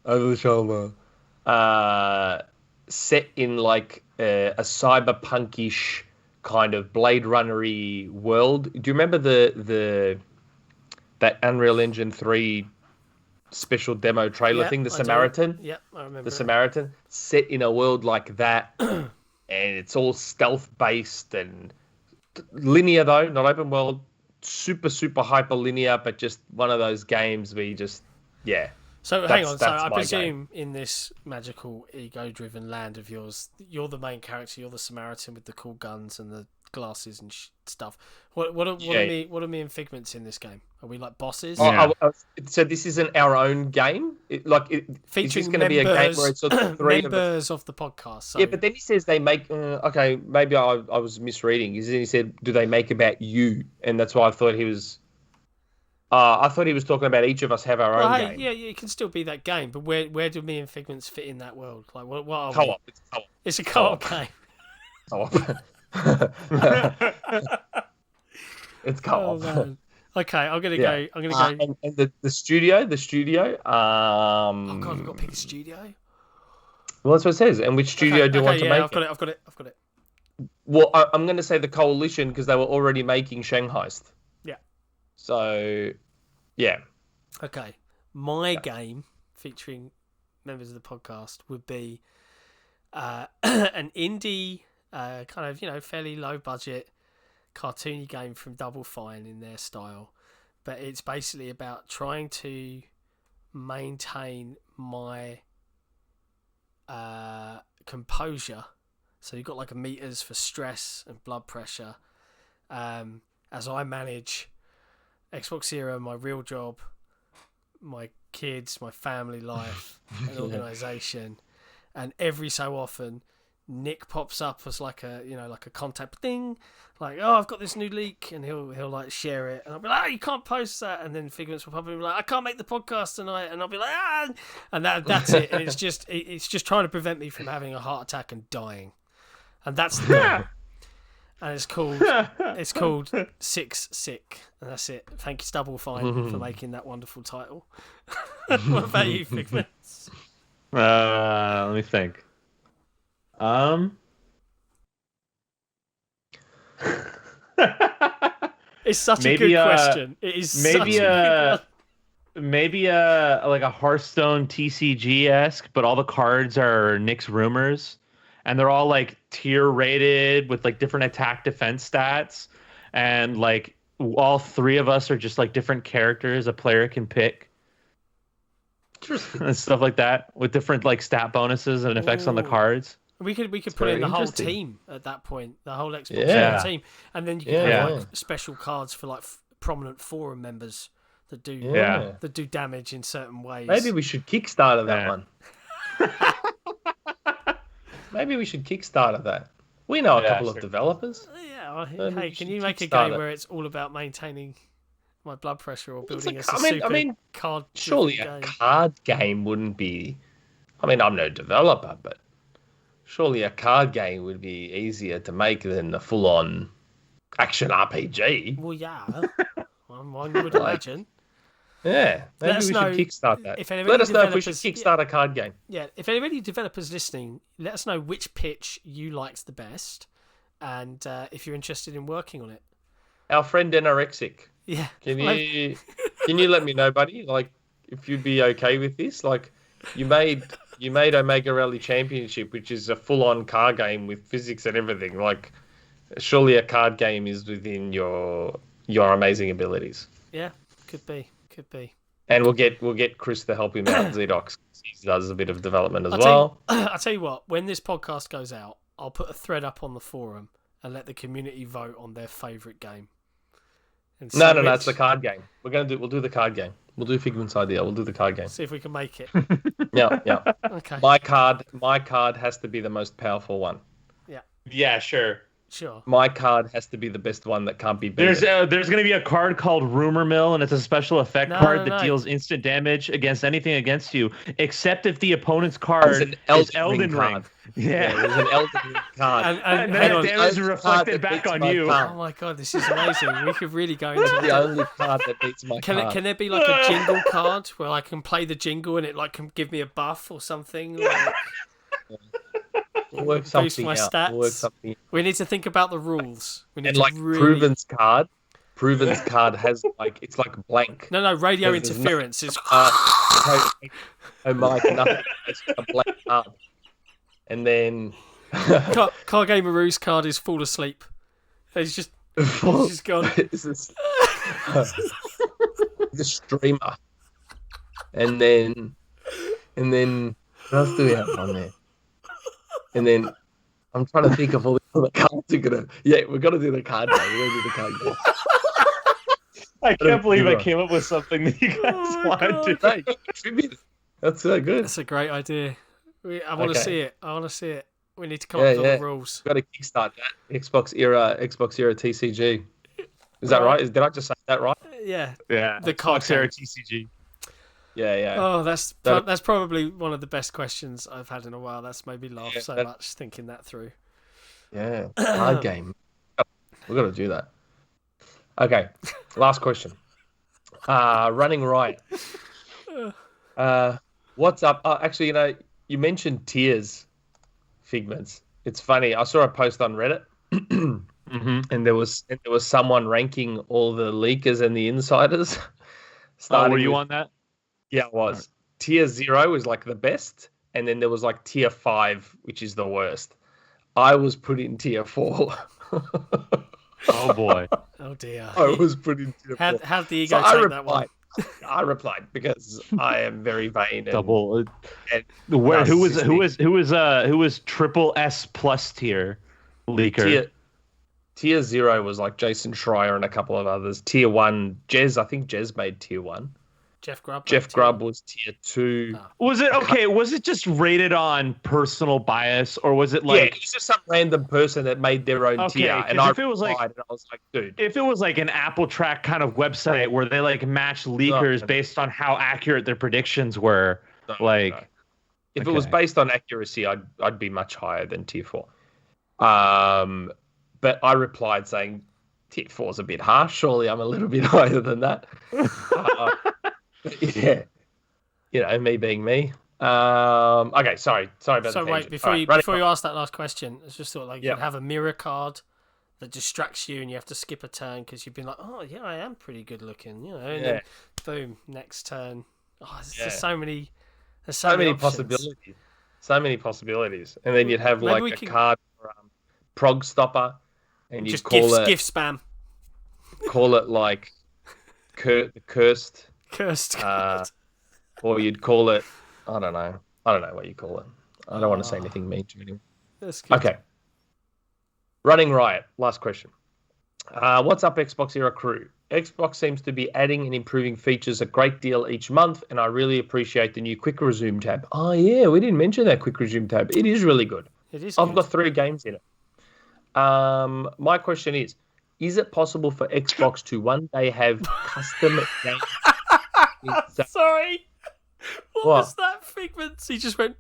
over the shoulder, set in like a cyberpunkish kind of Blade Runner-y world. Do you remember that Unreal Engine 3 special demo trailer thing, The Samaritan? Yeah, I remember. The Samaritan, set in a world like that, and it's all stealth-based and linear, though, not open world. Super, super hyper linear, but just one of those games where you just, yeah. So hang on, so I presume in this magical ego-driven land of yours, you're the main character, you're the Samaritan with the cool guns and the glasses and stuff. What are me and Figments in this game? Are we like bosses? So this isn't our own game? Featuring going to be a game where it's sort of 3 members of the podcast. So. Yeah, but then he says they make... okay, maybe I was misreading. He said, do they make about you? And that's why I thought he was... I thought he was talking about each of us have our own game. Yeah, it can still be that game, but where do me and Figments fit in that world? Like, what are we? Co-op. It's a co-op game. Co-op. It's co-op. Oh, okay, I'm gonna go. And the studio. Oh God, we've got to pick a studio. Well, that's what it says. And which studio do you want to make? I've got it. Well, I'm going to say the Coalition because they were already making Shanghai. Yeah. So, yeah. Okay, my game featuring members of the podcast would be an indie, kind of fairly low budget, cartoony game from Double Fine in their style, but it's basically about trying to maintain my composure. So you've got like a meters for stress and blood pressure, as I manage Xbox Zero, my real job, my kids, my family life, and organisation, and every so often Nick pops up as like a contact thing, like, oh, I've got this new leak, and he'll like share it, and I'll be like, oh, you can't post that, and then Figments will probably be like, I can't make the podcast tonight, and I'll be like, and that's it, and it's just trying to prevent me from having a heart attack and dying, and that's the goal. And it's called Six Sick, and that's it. Thank you, Stubble Fine, for making that wonderful title. What about you, Figments? Let me think. It's such a good question. It is maybe such a good one. maybe like a Hearthstone TCG-esque, but all the cards are Nick's rumors, and they're all like tier rated with like different attack defense stats, and like all three of us are just like different characters a player can pick. And stuff like that with different like stat bonuses and effects on the cards. We could put in the whole team at that point, the whole Xbox team, and then you can have like special cards for like prominent forum members that do damage in certain ways. Maybe we should Kickstarter that one. Maybe we should Kickstarter that. We know a couple of developers. Yeah. Hey, can you make a game where it's all about maintaining my blood pressure or building a super card? Surely a card game wouldn't be. I mean, I'm no developer, but surely a card game would be easier to make than the full-on action RPG. Well, yeah, one would imagine. Yeah, maybe we should Kickstart that. Let us know if we should Kickstart a card game. Yeah, if anybody developers listening, let us know which pitch you liked the best, and if you're interested in working on it. Our friend Anorexic. Yeah. Can you let me know, buddy? Like, if you'd be okay with this? Like, you made Omega Rally Championship, which is a full-on car game with physics and everything. Like, surely a card game is within your amazing abilities. Yeah, could be. And we'll get Chris to help him out, Zedox. He does a bit of development as well. I'll tell you what, when this podcast goes out, I'll put a thread up on the forum and let the community vote on their favourite game. No, it's the card game. We'll do the card game. We'll do Figment's idea. We'll do the card game. See if we can make it. Yeah. Okay. My card has to be the most powerful one. Yeah. Yeah, sure. My card has to be the best one that can't be beaten. There's going to be a card called Rumor Mill, and it's a special effect card that deals instant damage against anything against you, except if the opponent's card is Elden Ring. Yeah, there's an Elden Ring card. And that damage is reflected back on you. Oh my god, this is amazing. We could really go into the only card that beats my card. Can there be like a jingle card where I can play the jingle and it like can give me a buff or something? Like... We'll work something my out. Stats. We need to think about the rules. We need and to like Proven's card. Proven's card has like it's like blank. No, radio interference is. Oh Mike, nothing. It's a blank card. And then Car Gameroo's card is fall asleep. He's just gone. The streamer. And then what else do we have on there? And then I'm trying to think of all the other cards we're gonna. Yeah, we're gonna do the card game. We're gonna do the card game. I can't believe I came up with something that you guys wanted to. That's so good. That's a great idea. I want to see it. We need to come up with all the rules. We've got to kickstart that Xbox era TCG. Is that right? Did I just say that right? Yeah. The Xbox era TCG. Yeah. Oh, that's probably one of the best questions I've had in a while. That's made me laugh much thinking that through. Yeah, card game. We've got to do that. Okay, last question. Running Riot. What's up? Actually, you mentioned tiers, Figments. It's funny. I saw a post on Reddit, and there was someone ranking all the leakers and the insiders. Were you on that? Yeah, it was. Tier 0 was like the best, and then there was like tier 5, which is the worst. I was put in tier 4. Oh boy. Oh dear. I was put in tier 4. How'd the ego take that one? I replied because I am very vain. Who was triple S plus tier leaker? Tier 0 was like Jason Schreier and a couple of others. Tier 1, Jez. I think Jez made tier 1. Jeff Grubb. Jeff Grubb was tier 2. Oh. Was it okay? Was it just rated on personal bias, or was it like? Yeah, it's just some random person that made their own Okay, tier, 'cause and I if it was like- replied, and I was like, dude, If it was like an Apple Track kind of website where they like match leakers No. based on how accurate their predictions were, no, like, no. If it was okay. based on accuracy, I'd be much higher than tier 4. But I replied saying tier 4 is a bit harsh. Surely I'm a little bit higher than that. Yeah, me being me. Okay, sorry about So the wait, tangent. before All you right, before you ask that last question, I just thought like Yeah. you have a mirror card that distracts you, and you have to skip a turn because you've been like, oh yeah, I am pretty good looking, and then boom, next turn. Oh, there's Yeah. just so many. There's so many options. possibilities. So many possibilities, and then you'd have Maybe like we a can- card for prog stopper, and you'd Just call gift spam, it like the cursed, cursed. or you'd call it I don't know what you call it. I don't want to say anything mean to anyone. That's good. Okay. Running Riot. Last question. What's up, Xbox Era crew? Xbox seems to be adding and improving features a great deal each month, and I really appreciate the new Quick Resume tab. Oh, yeah, we didn't mention that Quick Resume tab. It is really good. It is. I've good. got 3 games in it. My question is it possible for Xbox to one day have custom games? Sorry. What What? was that, Figments? He just went.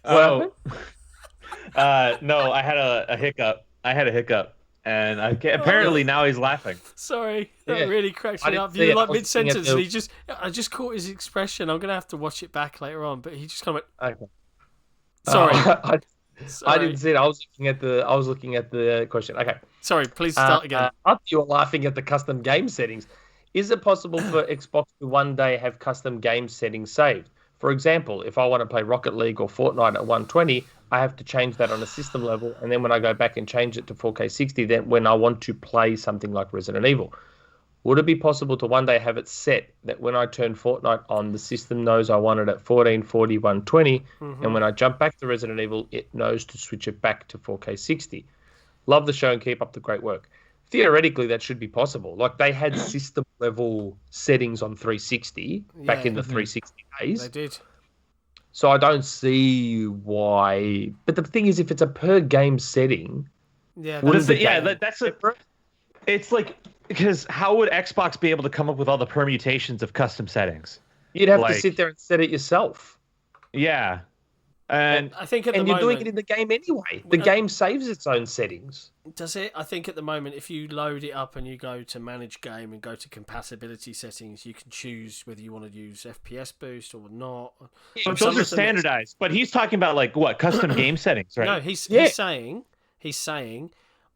oh, no, I had a hiccup. And apparently now he's laughing. Sorry, that Yeah. really cracks I me didn't up. see You it. like I was looking at mid-sentence, the- and I just caught his expression. I'm gonna have to watch it back later on, but he just kind of Okay. went. Sorry, I sorry. didn't see it. I was looking at the question. Okay. Sorry, please start again. I thought you were laughing at the custom game settings. Is it possible for Xbox to one day have custom game settings saved? For example, if I want to play Rocket League or Fortnite at 120, I have to change that on a system level, and then when I go back and change it to 4K 60, then when I want to play something like Resident Evil, would it be possible to one day have it set that when I turn Fortnite on, the system knows I want it at 1440 120, and when I jump back to Resident Evil, it knows to switch it back to 4K 60? Love the show and keep up the great work. Theoretically, that should be possible. Like, they had system level settings on 360 back Yeah. in the 360 days. They did. So I don't see why. But the thing is, if it's a per game setting, Yeah, What that's is the Yeah, game? that's a. It's like, because how would Xbox be able to come up with all the permutations of custom settings? you'd have Like- to sit there and set it yourself. Yeah, and I think at And the you're moment, doing it in the game anyway. The game saves its own settings. does it? I think at the moment, if you load it up and you go to manage game and go to compatibility settings, you can choose whether you want to use FPS boost or not. but Some those are of them- standardized. But he's talking about like what custom game settings, right? No, he's Yeah. saying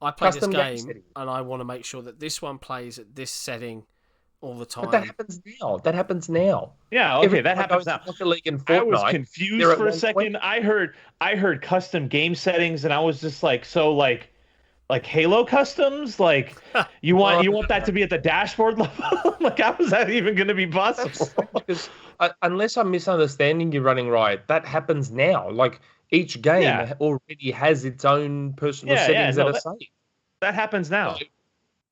I play Custom this game game settings. and I want to make sure that this one plays at this setting all the time. But that happens now. Yeah, okay, Every that time I happens go now. into Rocket League and I was Fortnite, confused they're at for a 120. second. I heard custom game settings, and I was just like, so like Halo customs, like you want that to be at the dashboard level? Like, how is that even going to be possible? because unless I'm misunderstanding you, Running Riot, that happens now. Like, each game Yeah. already has its own personal Yeah, settings no, that are that- saved. That happens now.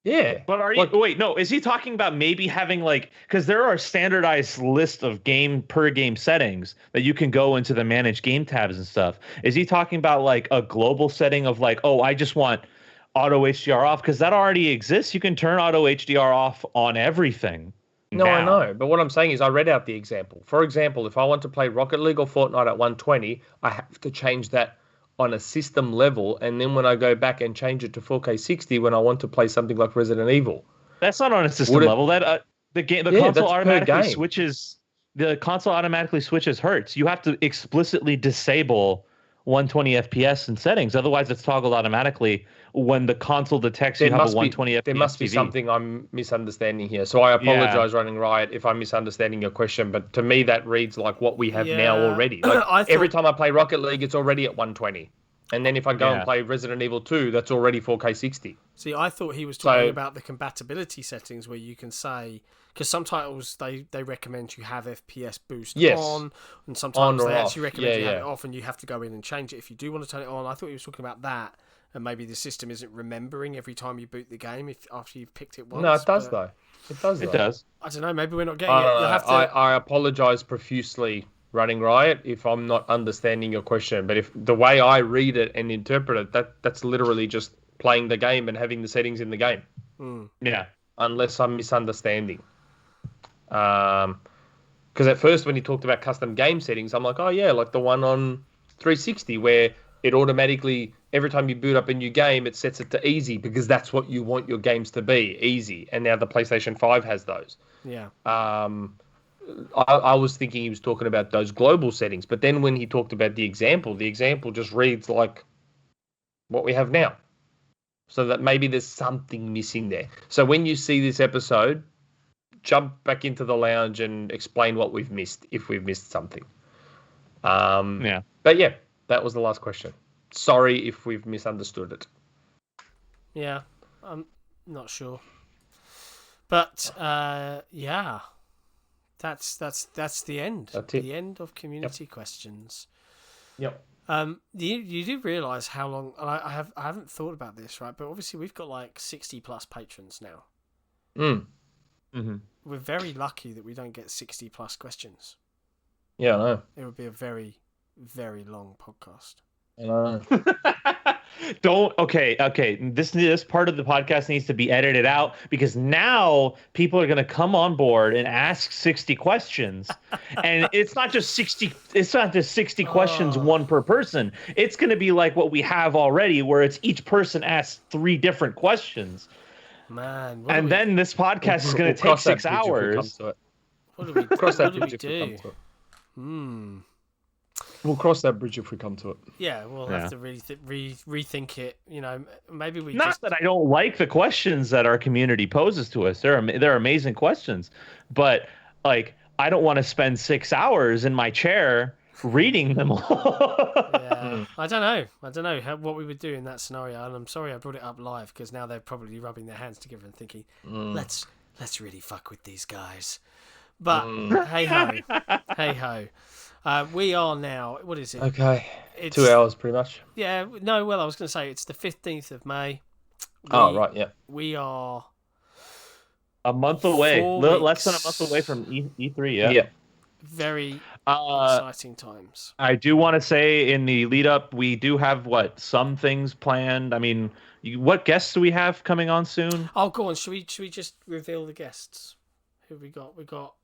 Yeah. But are you Like- wait, no, is he talking about maybe having like, because there are standardized list of game per game settings that you can go into the manage game tabs and stuff. Is he talking about like a global setting of like, oh, I just want auto HDR off? Because that already exists. You can turn auto HDR off on everything. No, I now. know. But what I'm saying is I read out the example. For example, if I want to play Rocket League or Fortnite at 120, I have to change that on a system level. And then when I go back and change it to 4K 60, when I want to play something like Resident Evil. That's not on a system Would it- level. That the game, the Yeah, console that's per automatically game. switches. The console automatically switches hertz. You have to explicitly disable 120 FPS in settings. Otherwise, it's toggled automatically when the console detects you have a 120 FPS. There must be TV. something I'm misunderstanding here. So I apologize, Running Riot, if I'm misunderstanding your question. But to me, that reads like what we have now Yeah. already. Like, I thought- every time I play Rocket League, it's already at 120. And then if I go Yeah. and play Resident Evil 2, that's already 4K 60. See, I thought he was talking So- about the compatibility settings where you can say, because some titles they recommend you have FPS boost Yes. on, and On sometimes or they actually off. recommend Yeah, you have yeah. it off, and you have to go in and change it if you do want to turn it on. I thought he was talking about that, and maybe the system isn't remembering every time you boot the game after you've picked it once. No, it does but though. It does. It though. does. I don't know. Maybe we're not getting I it. don't You'll know. have to. I apologize profusely, Running Riot, if I'm not understanding your question. But if the way I read it and interpret it, that's literally just playing the game and having the settings in the game. Yeah. Unless I'm misunderstanding. Because at first when he talked about custom game settings, I'm like, oh yeah, like the one on 360 where it automatically, every time you boot up a new game, it sets it to easy because that's what you want your games to be, easy. And now the PlayStation 5 has those. Yeah. I was thinking he was talking about those global settings, but then when he talked about the example just reads like what we have now. So that maybe there's something missing there. So when you see this episode, jump back into the lounge and explain what we've missed, if we've missed something. Yeah. But yeah, that was the last question. Sorry if we've misunderstood it. Yeah. I'm not sure. But yeah. That's the end. That's it. The end of community questions. Yep. You do realise how long? And I haven't thought about this, right? But obviously we've got like 60+ patrons now. Mm-hmm. We're very lucky that we don't get 60+ questions. Yeah, I know. It would be a very, very long podcast. I know. Okay. This part of the podcast needs to be edited out because now people are going to come on board and ask 60 questions. And it's not just 60 questions, one per person. It's going to be like what we have already where it's each person asks 3 different questions. Man, then this podcast is going to take 6 hours. What do we Cross that what do bridge we if we come do? to it. Hmm. We'll cross that bridge if we come to it. Yeah, we'll have to really rethink it. You know, maybe we Not just that I don't like the questions that our community poses to us. They're amazing questions, but like I don't want to spend 6 hours in my chair reading them all. Yeah, I don't know what we would do in that scenario. And I'm sorry I brought it up live because now they're probably rubbing their hands together and thinking, let's really fuck with these guys. But hey ho. We are now. What is it? Okay. It's 2 hours, pretty much. Yeah. No. Well, I was going to say it's the 15th of May. Right. Yeah. We are a month away, 4 less than a month away from E3. Yeah. Very exciting times. I do want to say in the lead up, we do have some things planned. I mean, what guests do we have coming on soon? Oh, go on. Should we just reveal the guests? Who we got? We got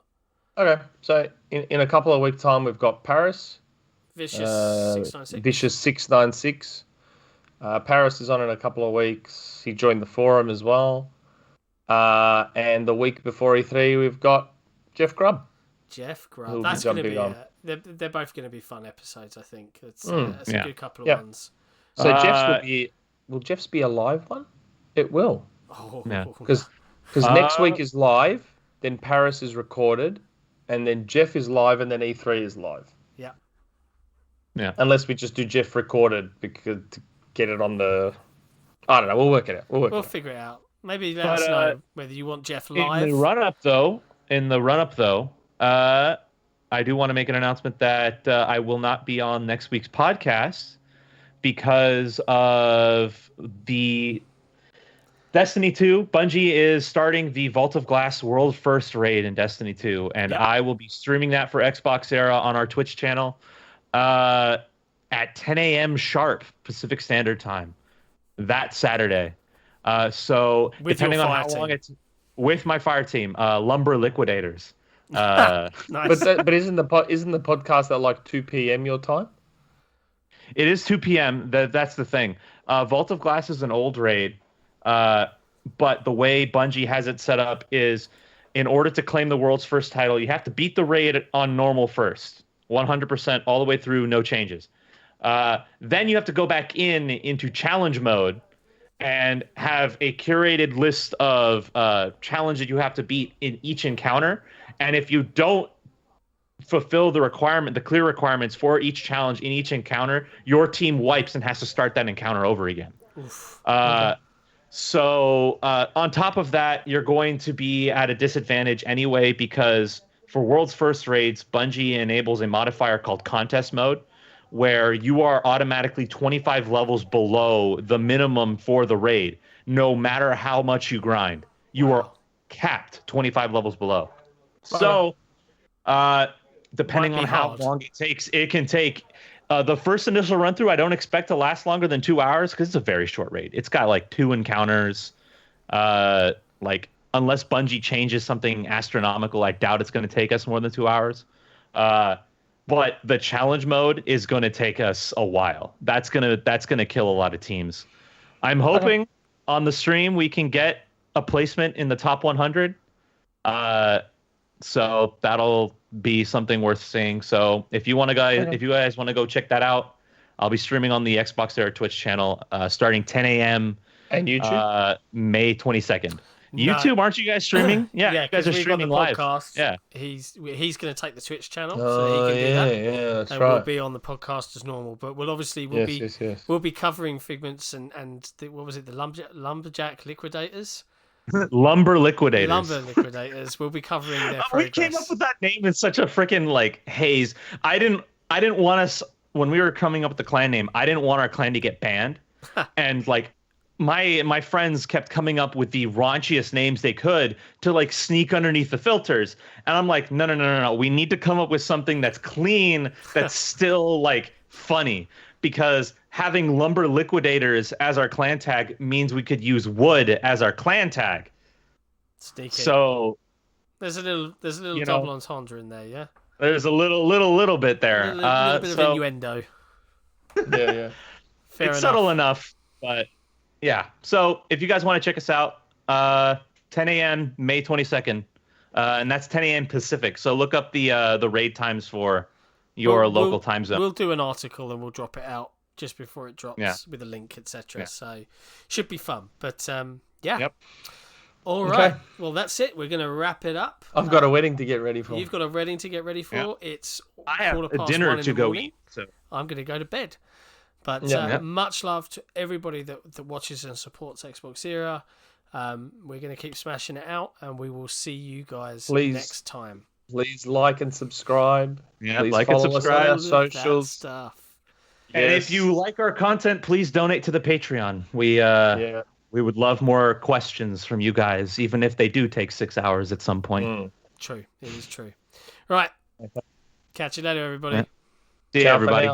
Okay, so in a couple of weeks' time, we've got Paris. Vicious 696. Vicious 696. Paris is on in a couple of weeks. He joined the forum as well. And the week before E3, we've got Jeff Grubb. Jeff Grubb. Who'll That's be going to be. jumping They're both going to be fun episodes. I think it's a good couple of ones. So Jeff's will be. Will Jeff's be a live one? It will. Oh, Yeah. Because next week is live, then Paris is recorded, and then Jeff is live, and then E3 is live. Yeah. Unless we just do Jeff recorded because to get it on the. I don't know. We'll work it out. We'll figure it out. Maybe let us know whether you want Jeff live. In the run up, though, I do want to make an announcement that I will not be on next week's podcast because of the Destiny 2. Bungie is starting the Vault of Glass World First Raid in Destiny 2, and I will be streaming that for Xbox Era on our Twitch channel at 10 a.m. sharp Pacific Standard Time that Saturday. So with depending on how long it's with my fire team, Lumber Liquidators. Nice. But isn't the podcast at like 2 p.m. your time? It is 2 p.m. That's the thing. Vault of Glass is an old raid, but the way Bungie has it set up is, in order to claim the world's first title, you have to beat the raid on normal first, 100% all the way through, no changes. Then you have to go back into challenge mode and have a curated list of challenges that you have to beat in each encounter. And if you don't fulfill the clear requirements for each challenge in each encounter, your team wipes and has to start that encounter over again. So on top of that, you're going to be at a disadvantage anyway, because for World's First Raids, Bungie enables a modifier called Contest Mode, where you are automatically 25 levels below the minimum for the raid, no matter how much you grind. You are capped 25 levels below. So, depending on how long it takes, it can take. The first initial run through, I don't expect to last longer than 2 hours because it's a very short raid. It's got like 2 encounters. Like unless Bungie changes something astronomical, I doubt it's going to take us more than 2 hours. But the challenge mode is going to take us a while. That's gonna kill a lot of teams. I'm hoping on the stream we can get a placement in the top 100. So that'll be something worth seeing. So if you guys want to go check that out, I'll be streaming on the Xbox Era Twitch channel starting 10 a.m. and YouTube May 22nd. YouTube, aren't you guys streaming? Yeah, you guys are streaming live. Yeah, he's going to take the Twitch channel, so he can do that. Yeah, that's and right. we'll be on the podcast as normal, but we'll be covering Figments and what was it, the lumberjack liquidators. Lumber liquidators. Lumber liquidators. We'll be covering their progress. We came up with that name in such a freaking like haze. I didn't want us when we were coming up with the clan name. I didn't want our clan to get banned, and like my friends kept coming up with the raunchiest names they could to like sneak underneath the filters, and I'm like, no. We need to come up with something that's clean, that's still like funny, because having Lumber Liquidators as our clan tag means we could use wood as our clan tag. Sneaky. So there's a little double entendre in there, yeah. There's a little bit there. A little bit of innuendo. Yeah. Fair it's enough. subtle enough, but yeah. So if you guys want to check us out, 10 a.m. May 22nd, and that's 10 a.m. Pacific. So look up the raid times for your local time zone. We'll do an article and we'll drop it out just before it drops with a link, etc. So should be fun. But yeah. Yep. All right. Okay. Well, that's it. We're going to wrap it up. I've got a wedding to get ready for. You've got a wedding to get ready for. Yeah. It's I have a dinner to go eat. So I'm going to go to bed. But much love to everybody that watches and supports Xbox Era. We're going to keep smashing it out, and we will see you guys next time. Please like and subscribe. Yeah, please like and subscribe. Us on our socials. Stuff. And if you like our content, please donate to the Patreon. We would love more questions from you guys, even if they do take 6 hours at some point. True. It is true. Right. Catch you later, everybody. Yeah. See you, everybody.